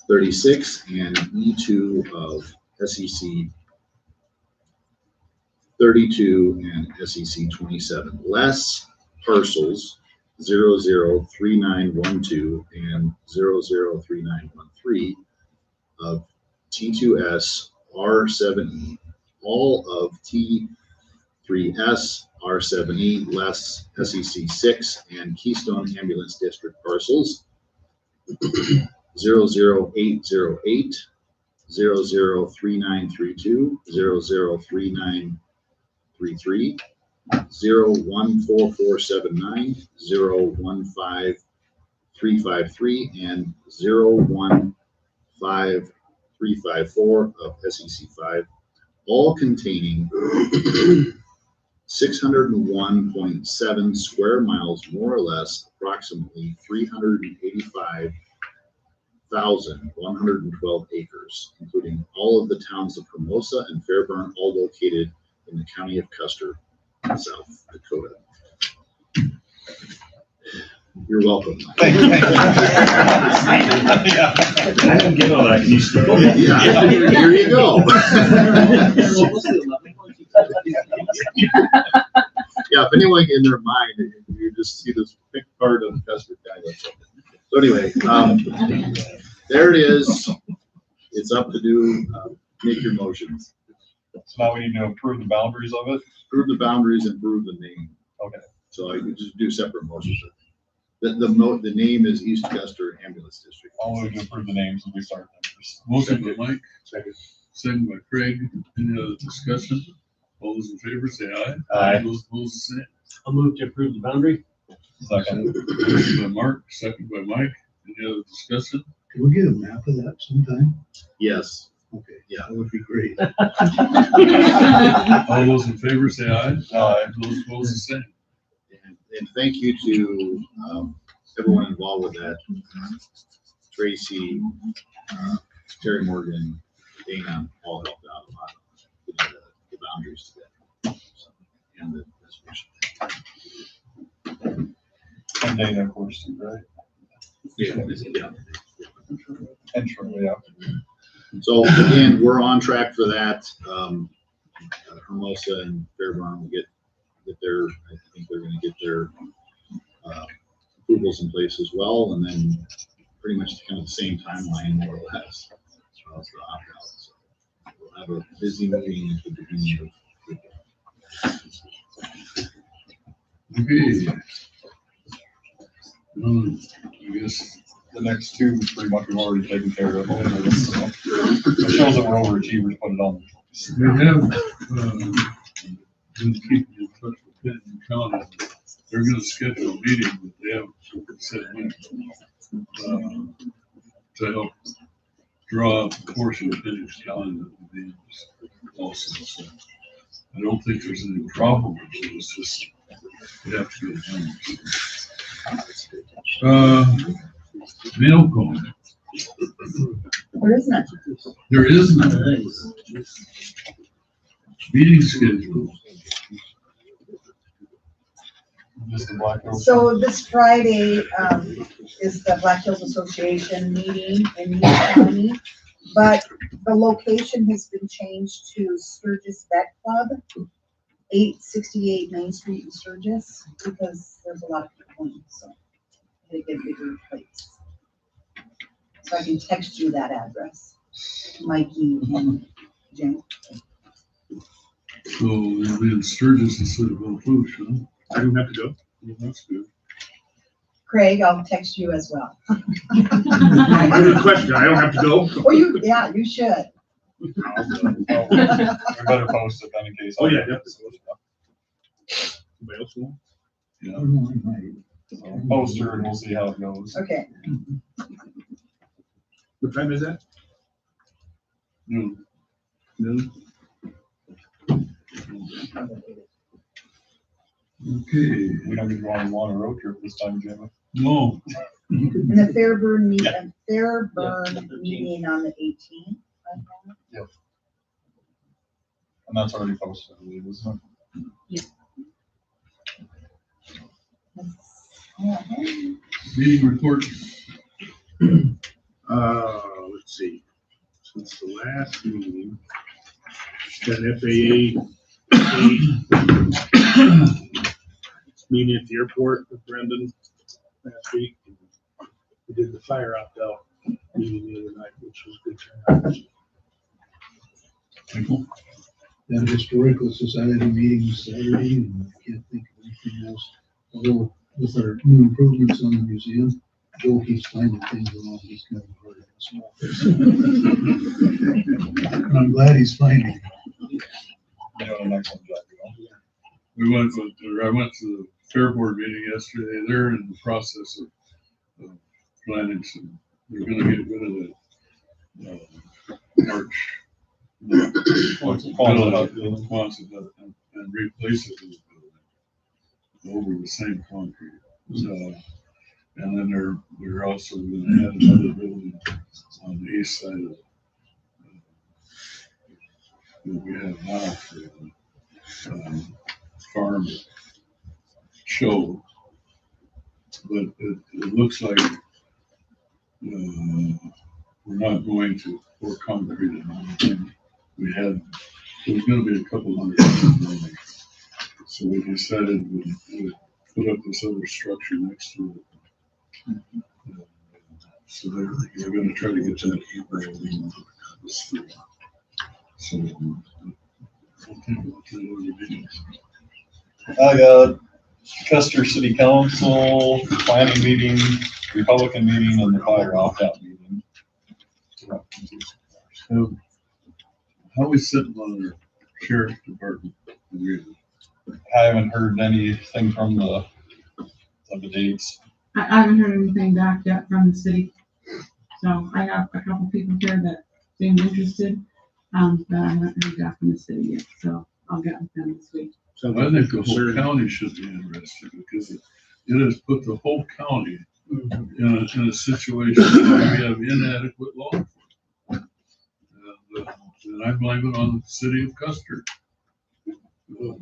[SPEAKER 7] 36 and E2 of SEC 32 and SEC 27, less parcels 003912 and 003913 of T2S R7E, all of T3S R7E, less SEC 6 and Keystone Ambulance District parcels 00808, 003932, 003933, 014479, 015353, and 015354 of SEC 5, all containing 601.7 square miles, more or less, approximately 385,112 acres, including all of the towns of Hermosa and Fairburn, all located in the county of Custer, South Dakota. You're welcome.
[SPEAKER 2] Thank you.
[SPEAKER 19] I didn't get all that. Can you still?
[SPEAKER 7] Yeah, here you go. Yeah, if anyone in their mind, you just see this big part of Custer County. That's it. So anyway, there it is. It's up to do, make your motions.
[SPEAKER 2] So now we need to approve the boundaries of it?
[SPEAKER 7] Approve the boundaries and approve the name.
[SPEAKER 2] Okay.
[SPEAKER 7] So I could just do separate motions. The name is East Custer Ambulance District.
[SPEAKER 2] I'll move to approve the names and we start them first.
[SPEAKER 4] Motion by Mike, second by Craig. Any other discussion? All those in favor say aye.
[SPEAKER 2] Aye.
[SPEAKER 4] Those opposed, say.
[SPEAKER 1] I'll move to approve the boundary.
[SPEAKER 2] Second.
[SPEAKER 4] Motion by Mark, second by Mike. Any other discussion?
[SPEAKER 12] Can we get a map of that sometime?
[SPEAKER 7] Yes.
[SPEAKER 12] Okay,
[SPEAKER 7] Yeah.
[SPEAKER 12] that would be great.
[SPEAKER 4] All those in favor say aye.
[SPEAKER 2] Aye.
[SPEAKER 4] Those opposed, the same.
[SPEAKER 7] And thank you to everyone involved with that. Tracy, Terry Morgan, Dana, all helped out a lot. Putting the boundaries together. So, and the resolution.
[SPEAKER 2] And Dana, of course, too, right?
[SPEAKER 7] Yeah.
[SPEAKER 2] And shortly after.
[SPEAKER 7] So again, we're on track for that. Hermosa and Fairburn will get their, I think they're going to get their approvals in place as well, and then pretty much kind of the same timeline, more or less, as well as the opt-out. So we'll have a busy meeting at the beginning of.
[SPEAKER 4] Okay. I guess
[SPEAKER 2] The next two, pretty much we've already taken care of. So it shows that we're overachievers, put it on.
[SPEAKER 4] they have, been keeping in touch with Benton County. They're gonna schedule a meeting, but they haven't said when. To help draw up a portion of Benton County that would be also. So I don't think there's any problem with it. It's just, we have to get it done. Mail call.
[SPEAKER 13] There is none.
[SPEAKER 4] There is none. Meeting schedule.
[SPEAKER 2] Just the Black Hills.
[SPEAKER 13] So this Friday, is the Black Hills Association meeting in Meade County, but the location has been changed to Sturgis Vet Club, 868 Main Street in Sturgis, because there's a lot of people in, so they get bigger plates. So I can text you that address, Mikey and Jim.
[SPEAKER 4] So it'll be in Sturgis instead of Ophoosh, huh?
[SPEAKER 8] I don't have to go.
[SPEAKER 4] Well, that's good.
[SPEAKER 13] Craig, I'll text you as well.
[SPEAKER 8] I have a question. I don't have to go.
[SPEAKER 13] Oh, yeah, you should.
[SPEAKER 2] We better post it then in case.
[SPEAKER 8] Oh, yeah, definitely. Anybody else want?
[SPEAKER 4] Yeah.
[SPEAKER 2] So post her and we'll see how it goes.
[SPEAKER 13] Okay.
[SPEAKER 8] What time is that?
[SPEAKER 4] No. Okay.
[SPEAKER 2] We don't get to go on a road trip this time, Jimmy.
[SPEAKER 4] No.
[SPEAKER 13] And the Fairburn meeting on the 18th.
[SPEAKER 2] Yep. And that's already posted, I believe, isn't it?
[SPEAKER 4] Meeting report.
[SPEAKER 8] Let's see. Since the last meeting, got an FAA meeting at the airport with Brendan last week. We did the fire opt-out meeting the other night, which was good turnout.
[SPEAKER 12] That historical society meeting was Saturday, and I can't think of anything else. Although with our new improvements on the museum, Joe keeps finding things along, he's kind of hard on small things. And I'm glad he's finding.
[SPEAKER 2] You're doing an excellent job,
[SPEAKER 4] I went to the fair board meeting yesterday. They're in the process of planning some, they're gonna get rid of the arch. Quonset and replace it with over the same concrete. And then they're also gonna add another building on the east side of that we have now for the farm show. But it looks like we're not going to pour concrete in anything. There's gonna be a couple hundred. So we decided we'd put up this other structure next to it. So they're gonna try to get that April. So we'll take a look at it.
[SPEAKER 2] I got Custer City Council, planning meeting, Republican meeting, and the fire opt-out meeting.
[SPEAKER 4] How we sitting on our sheriff's department?
[SPEAKER 2] I haven't heard anything from the dates.
[SPEAKER 9] I haven't heard anything back yet from the city. So I have a couple people here that seem interested, but I haven't heard back from the city yet, so I'll get with them this week.
[SPEAKER 4] So I think the whole county should be interested because it has put the whole county in a situation where we have inadequate law enforcement. And I blame it on the city of Custer. You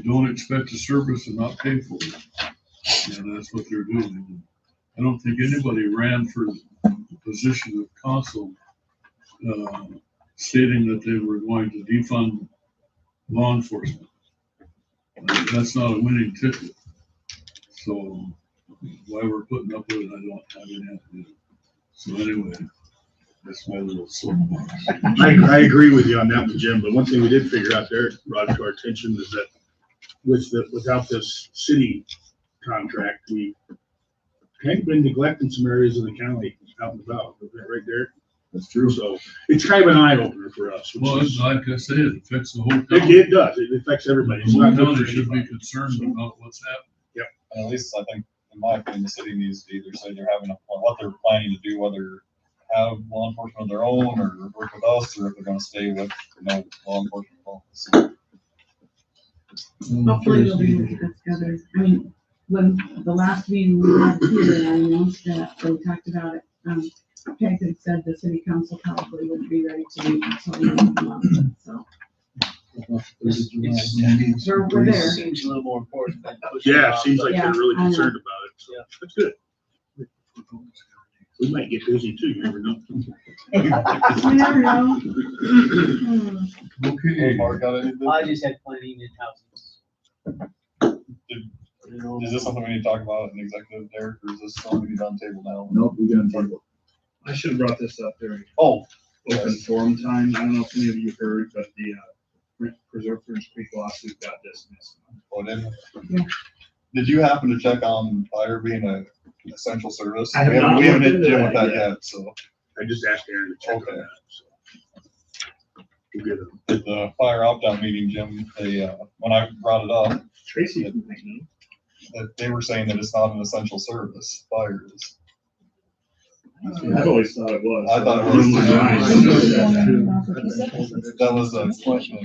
[SPEAKER 4] don't expect a service and not pay for it. And that's what they're doing. I don't think anybody ran for the position of consul stating that they were going to defund law enforcement. That's not a winning ticket. So why we're putting up with it, I don't have any idea. So anyway, that's my little soapbox.
[SPEAKER 8] I agree with you on that one, Jim, but one thing we did figure out there, brought to our attention, is that without this city contract, we kind of been neglecting some areas of the county out and about, right there.
[SPEAKER 11] That's true.
[SPEAKER 8] So it's kind of an eye opener for us. which
[SPEAKER 4] Well,
[SPEAKER 8] is-
[SPEAKER 4] like I said, it affects the whole
[SPEAKER 8] It,
[SPEAKER 4] county.
[SPEAKER 8] it does, it affects everybody. It's
[SPEAKER 4] The
[SPEAKER 8] not
[SPEAKER 4] whole
[SPEAKER 8] good for
[SPEAKER 4] county should be
[SPEAKER 8] anybody.
[SPEAKER 4] concerned about what's happening.
[SPEAKER 2] And at least I think, in my opinion, the city needs to either say they're having, what they're planning to do, whether have law enforcement of their own or work with us, or if they're gonna stay with, law enforcement office.
[SPEAKER 9] Hopefully they'll be able to get together. I mean, when the last meeting we had here, I announced that, we talked about it, Peg said the city council probably wouldn't be ready to meet until the end of the month, so. We're there.
[SPEAKER 1] Seems a little more important than pushing
[SPEAKER 8] Yeah,
[SPEAKER 1] off,
[SPEAKER 8] seems
[SPEAKER 1] but-
[SPEAKER 8] like they're really
[SPEAKER 9] Yeah, I know.
[SPEAKER 8] concerned about it, so that's good. We might get busy too, you never know.
[SPEAKER 9] You never know. Hmm.
[SPEAKER 4] Okay.
[SPEAKER 2] Mark, got anything?
[SPEAKER 1] I just had planning and housing.
[SPEAKER 2] Is this something we need to talk about in executive, Derek, or is this something we need on table now?
[SPEAKER 11] Nope, we're gonna table.
[SPEAKER 19] I should have brought this up during
[SPEAKER 2] Oh,
[SPEAKER 19] open forum time. I don't know if any of you heard, but the Preserve French Creek lawsuit got dismissed.
[SPEAKER 2] oh, didn't
[SPEAKER 9] Yeah.
[SPEAKER 2] Did you happen to check on fire being a essential service?
[SPEAKER 19] I have
[SPEAKER 2] We haven't-
[SPEAKER 19] not
[SPEAKER 2] We haven't
[SPEAKER 19] looked
[SPEAKER 2] hit
[SPEAKER 19] into
[SPEAKER 2] Jim with
[SPEAKER 19] that
[SPEAKER 2] that
[SPEAKER 19] yet.
[SPEAKER 2] yet, so.
[SPEAKER 8] I just asked Aaron to check on
[SPEAKER 2] Okay.
[SPEAKER 8] that, so. We'll get it.
[SPEAKER 2] At the fire opt-out meeting, Jim, they, when I brought it up,
[SPEAKER 19] Tracy didn't think no.
[SPEAKER 2] that they were saying that it's not an essential service, fire is.
[SPEAKER 19] I've always thought it was.
[SPEAKER 2] I thought it
[SPEAKER 19] I don't know
[SPEAKER 2] was.
[SPEAKER 19] why.
[SPEAKER 2] That was a question.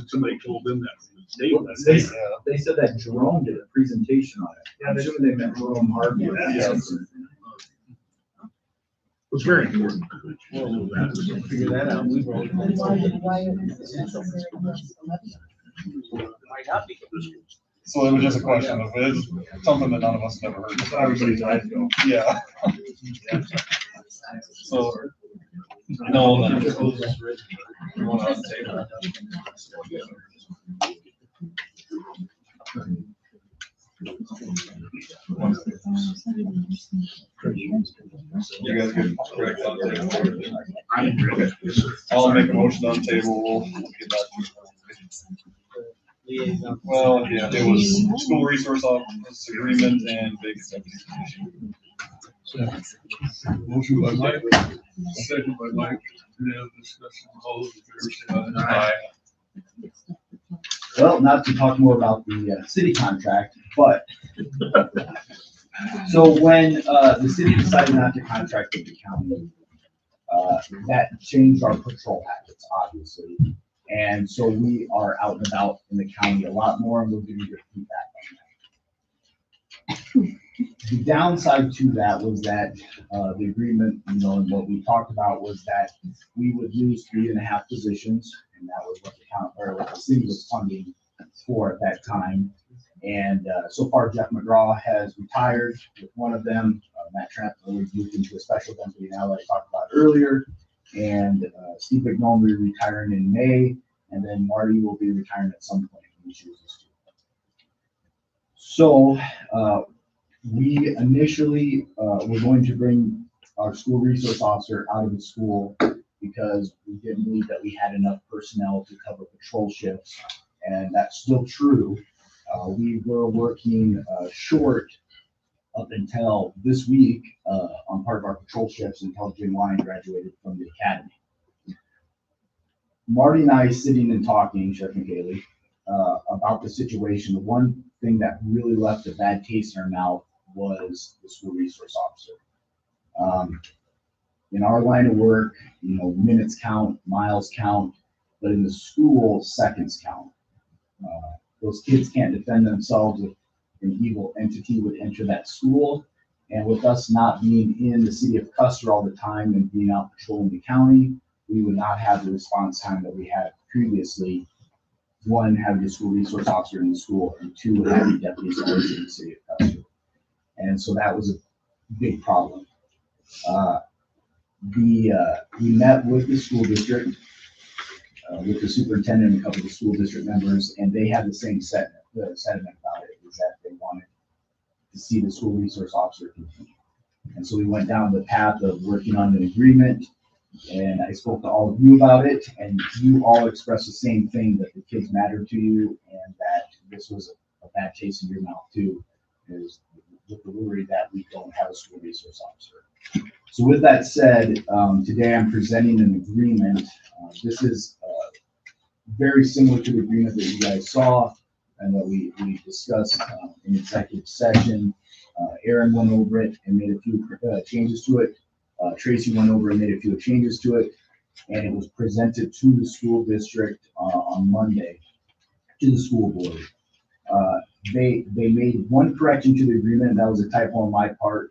[SPEAKER 8] Somebody told them that.
[SPEAKER 11] They said that Jerome did a presentation on it. I'm assuming they meant Jerome Harvey.
[SPEAKER 2] Yeah.
[SPEAKER 8] It's very important.
[SPEAKER 1] We'll figure that out. We've already. Might not be.
[SPEAKER 2] So it was just a question of, it's something that none of us never heard.
[SPEAKER 19] Everybody's eyes go.
[SPEAKER 2] Yeah. So, no, then. You want to take it? You guys get correct on table?
[SPEAKER 8] I'm good.
[SPEAKER 2] I'll make a motion on table, we'll get back to you. Well, yeah, it was school resource office agreement and vacancy position.
[SPEAKER 4] Motion by Mike, second by Mike. Any other discussion? All those in favor say aye.
[SPEAKER 11] Well, not to talk more about the city contract, but so when the city decided not to contract with the county, that changed our patrol habits, obviously. And so we are out and about in the county a lot more, and we'll give you good feedback on that. The downside to that was that the agreement, and what we talked about was that we would lose 3.5 positions, and that was what what the city was funding for at that time. And so far, Jeff McGraw has retired with one of them. Matt Trampler was moved into a special deputy now that I talked about earlier. And Steve McNulty will be retiring in May, and then Marty will be retiring at some point when he chooses to. So we initially were going to bring our school resource officer out of the school because we didn't believe that we had enough personnel to cover patrol shifts, and that's still true. We were working short up until this week on part of our patrol shifts until Jim Lyon graduated from the academy. Marty and I sitting and talking, Sheriff McKaylee, about the situation. The one thing that really left a bad taste in our mouth was the school resource officer. In our line of work, minutes count, miles count, but in the school, seconds count. Those kids can't defend themselves if an evil entity would enter that school. And with us not being in the city of Custer all the time and being out patrolling the county, we would not have the response time that we had previously. One, having a school resource officer in the school, and two, having deputies always in the city of Custer. And so that was a big problem. We met with the school district, with the superintendent and a couple of the school district members, and they had the same sentiment about it, is that they wanted to see the school resource officer continue. And so we went down the path of working on an agreement, and I spoke to all of you about it, and you all expressed the same thing, that the kids mattered to you and that this was a bad taste in your mouth too, is with the worry that we don't have a school resource officer. So with that said, today I'm presenting an agreement. This is very similar to the agreement that you guys saw and that we discussed in executive session. Aaron went over it and made a few changes to it. Tracy went over and made a few changes to it, and it was presented to the school district on Monday to the school board. They made one correction to the agreement, and that was a typo on my part,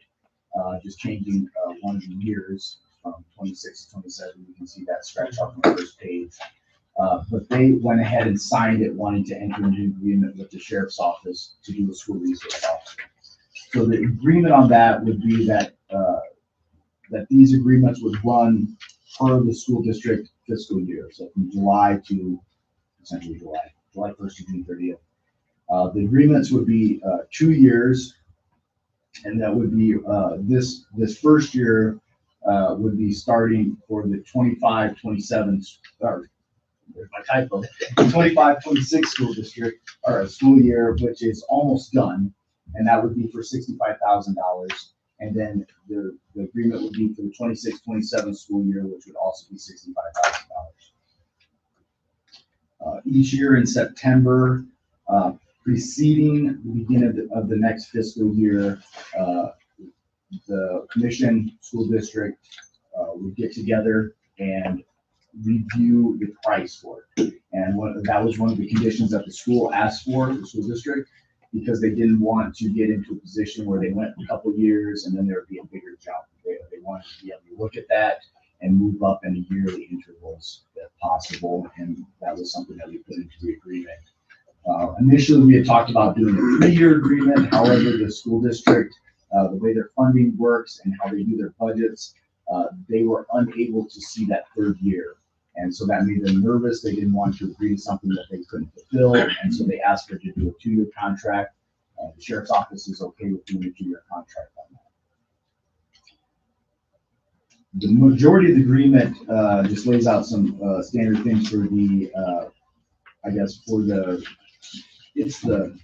[SPEAKER 11] just changing one of the years from 26 to 27. You can see that scratch off on the first page. But they went ahead and signed it, wanting to enter into an agreement with the sheriff's office to do a school resource officer. So the agreement on that would be that that these agreements would run per the school district fiscal year. So from July to essentially July 1st to June 30th. The agreements would be 2 years, and that would be this first year would be starting for the 25-27 there's my typo, 25-26 school district or school year, which is almost done, and that would be for $65,000. And then the agreement would be for the 26-27 school year, which would also be $65,000. Each year in September, preceding the beginning of the next fiscal year, the commission, school district would get together and review the price for it. And that was one of the conditions that the school asked for, the school district, because they didn't want to get into a position where they went a couple years and then there would be a bigger jump. They wanted to be able to look at that and move up in yearly intervals if possible, and that was something that we put into the agreement. Initially, we had talked about doing a 3-year agreement. However, the school district, the way their funding works and how they do their budgets, they were unable to see that 3rd year. And so that made them nervous. They didn't want to agree to something that they couldn't fulfill. And so they asked her to do a 2-year contract. The sheriff's office is okay with doing a 2-year contract on that. The majority of the agreement just lays out some standard things for the, I guess, for it's the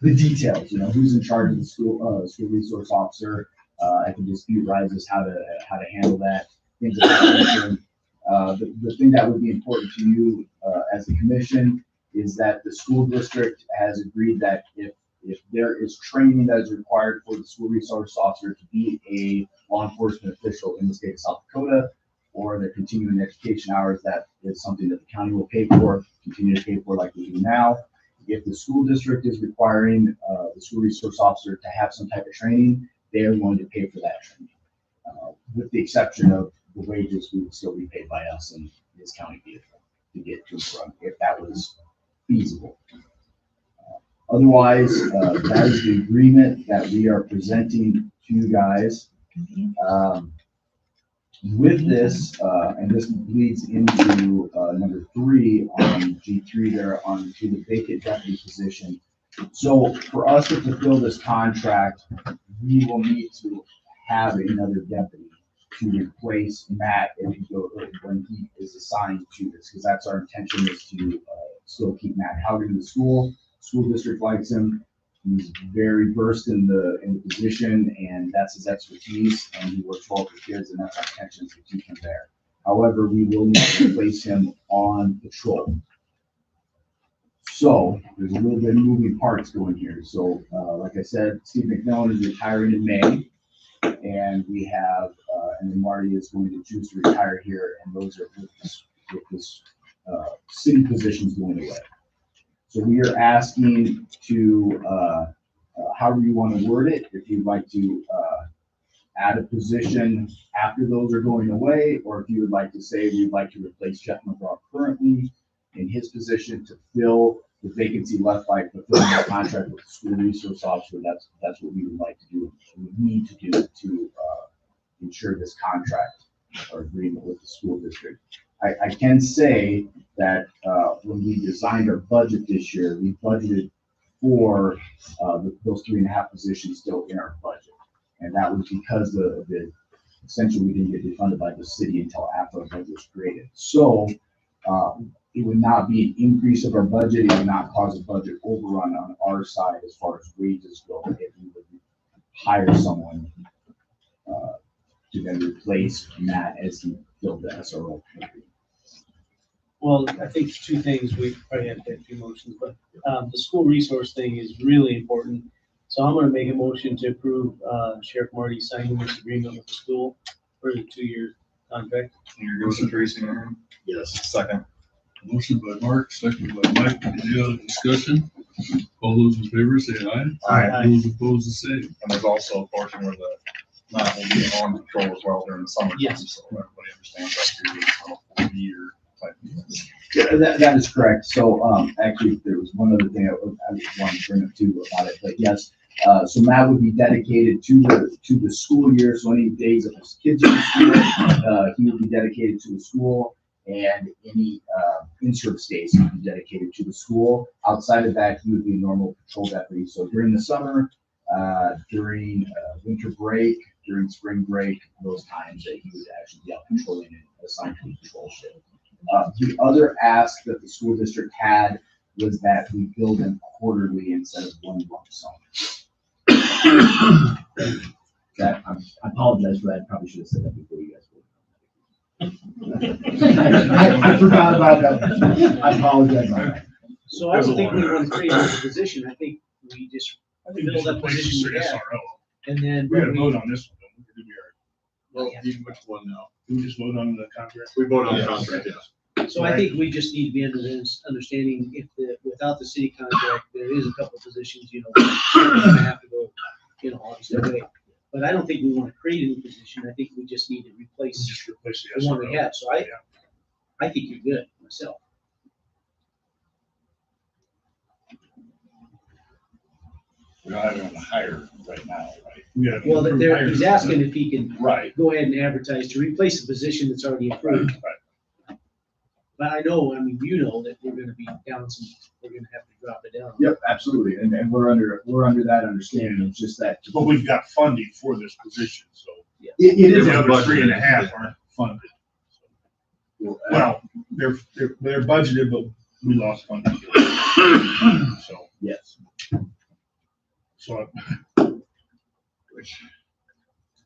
[SPEAKER 11] details, who's in charge of the school resource officer. If a dispute rises, how to handle that, things of that nature. The thing that would be important to you as a commission is that the school district has agreed that if there is training that is required for the school resource officer to be a law enforcement official in the state of South Dakota, or their continuing education hours, that is something that the county will pay for, continue to pay for like we do now. If the school district is requiring the school resource officer to have some type of training, they are going to pay for that training, with the exception of the wages we would still be paid by us in this county vehicle to get to and from, if that was feasible. Otherwise, that is the agreement that we are presenting to you guys. With this, and this leads into number 3 on G3 there on to the vacant deputy position. So for us to fulfill this contract, we will need to have another deputy to replace Matt when he is assigned to this, because that's our intention, is to still keep Matt Howard in the school. School district likes him. He's very versed in the position, and that's his expertise, and he works well with kids, and that's our intention, to keep him there. However, we will need to replace him on patrol. So there's a little bit of moving parts going here. So like I said, Steve McMillan is retiring in May, and we have, and then Marty is going to choose to retire here, and those are with this city positions going away. So we are asking to, however you want to word it, if you'd like to add a position after those are going away, or if you would like to say we'd like to replace Jeff McGraw currently in his position to fill the vacancy left by fulfilling the contract with the school resource officer, that's what we would like to do. We need to do to ensure this contract or agreement with the school district. I can say that when we designed our budget this year, we budgeted for those 3.5 positions still in our budget. And that was because essentially we didn't get refunded by the city until after our budget was created. So it would not be an increase of our budget, it would not cause a budget overrun on our side as far as wages go, if we would hire someone to then replace Matt as he filled the SRO.
[SPEAKER 1] Well, I think two things, we probably have to have two motions, but, the school resource thing is really important. So I'm gonna make a motion to approve, Sheriff Marty signing this agreement with the school for the 2-year contract.
[SPEAKER 2] Your motion, Tracy, Aaron?
[SPEAKER 7] Yes.
[SPEAKER 2] Second.
[SPEAKER 4] Motion by Mark, second by Mike. Any other discussion? All those in favor say aye.
[SPEAKER 2] Aye.
[SPEAKER 4] Those opposed, the same.
[SPEAKER 2] And there's also a portion where the, not will be on patrol as well during the summer.
[SPEAKER 1] Yes.
[SPEAKER 2] So everybody understands that period, on a year type.
[SPEAKER 11] Yeah, that is correct. So, actually, there was one other thing I wanted to bring up too about it, but yes. So Matt would be dedicated to the school year, so any days of his kids in school, he would be dedicated to the school, and any in-service days he would be dedicated to the school. Outside of that, he would be a normal patrol deputy. So during the summer, during winter break, during spring break, those times that he would actually be out patrolling and assigned to a patrol shift. The other ask that the school district had was that we bill them quarterly instead of one lump sum. That, I apologize for that, I probably should have said that before you guys. I forgot about that, I apologize on that.
[SPEAKER 1] So I don't think we want to create a position, I think we just fill that position we have, and then.
[SPEAKER 12] We gotta vote on this one, don't we? Did we already?
[SPEAKER 2] Well, which one now?
[SPEAKER 12] We just vote on the contract?
[SPEAKER 2] We vote on the contract, yes.
[SPEAKER 1] So I think we just need to be under this understanding, if without the city contract, there is a couple positions, we're gonna have to go, obviously, away. But I don't think we want to create a new position, I think we just need to replace the one we have, so I think you're good, myself.
[SPEAKER 5] We don't have anyone to hire right now, right?
[SPEAKER 12] Yeah.
[SPEAKER 1] Well, he's asking if he can
[SPEAKER 5] Right.
[SPEAKER 1] go ahead and advertise to replace a position that's already approved. But I know, that we're gonna be down we're gonna have to drop it down.
[SPEAKER 11] Yep, absolutely, and we're under that understanding, it's just that.
[SPEAKER 12] But we've got funding for this position, so.
[SPEAKER 11] It is.
[SPEAKER 12] The other 3.5 aren't funded. Well, they're budgeted, but we lost funding. So.
[SPEAKER 11] Yes.
[SPEAKER 12] So.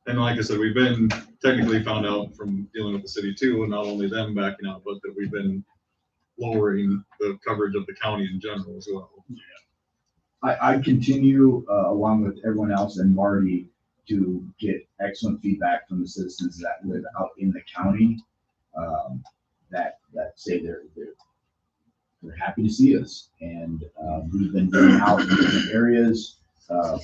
[SPEAKER 2] And like I said, we've been technically found out from dealing with the city too, and not only them backing out, but that we've been lowering the coverage of the county in general as well.
[SPEAKER 11] I continue, along with everyone else and Marty, to get excellent feedback from the citizens that live out in the county, that say they're happy to see us. And we've been going out in different areas,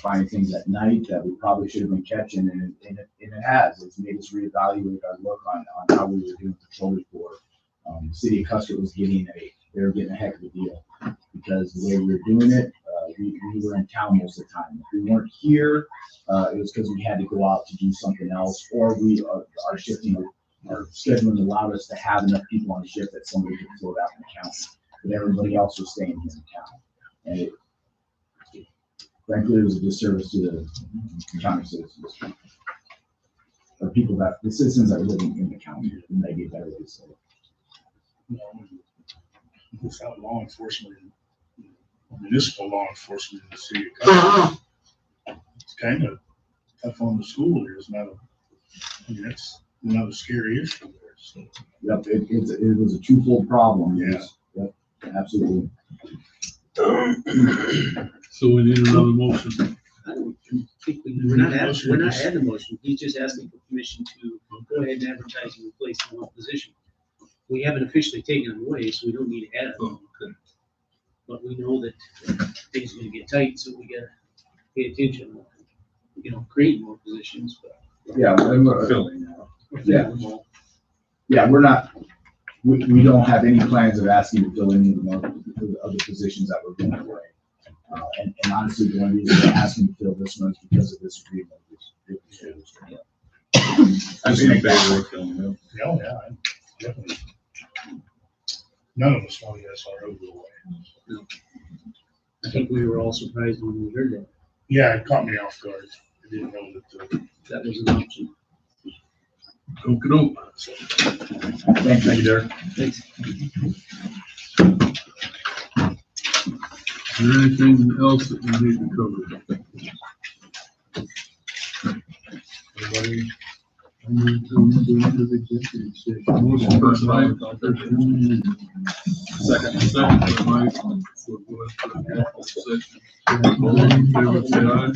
[SPEAKER 11] finding things at night that we probably should have been catching, and it has. It's made us reevaluate our look on how we were doing patrol report. The city of Custer was getting a heck of a deal, because the way we were doing it, we were in town most of the time. If we weren't here, it was because we had to go out to do something else, or our shifting, our scheduling allowed us to have enough people on the shift that somebody could float out in the county, but everybody else was staying here in town. And frankly, it was a disservice to the county citizens. Or the citizens that were living in the county, and they get better ways to live.
[SPEAKER 12] Without law enforcement, municipal law enforcement in the city of Custer, it's kind of tough on the school. There's that's another scary issue there, so.
[SPEAKER 11] Yep, it was a twofold problem.
[SPEAKER 12] Yeah.
[SPEAKER 11] Yep, absolutely.
[SPEAKER 4] So we need another motion.
[SPEAKER 1] I don't think we're not adding a motion, he's just asking for permission to go ahead and advertise and replace the one position. We haven't officially taken it away, so we don't need to add it. But we know that things are gonna get tight, so we gotta pay attention, create more positions, but.
[SPEAKER 11] Yeah, and we're
[SPEAKER 2] Filling now.
[SPEAKER 11] Yeah, we're not, we don't have any plans of asking to fill any of the other positions that we're going away. And honestly, the only reason we're asking to fill this one is because of this agreement.
[SPEAKER 2] I'd be in favor of filling it.
[SPEAKER 12] Yeah, definitely. None of us want the SRO go away.
[SPEAKER 1] I think we were all surprised when we heard that.
[SPEAKER 12] Yeah, it caught me off guard. I didn't know that
[SPEAKER 1] That was an option.
[SPEAKER 4] Okey-doke.
[SPEAKER 11] Thank
[SPEAKER 4] Thank you, Derek.
[SPEAKER 1] Thanks.
[SPEAKER 4] Is there anything else that we need to cover? Everybody? I need to move into the executive session. Motion by Mike. Second by Mike. We'll go into the executive session. All in favor, say aye.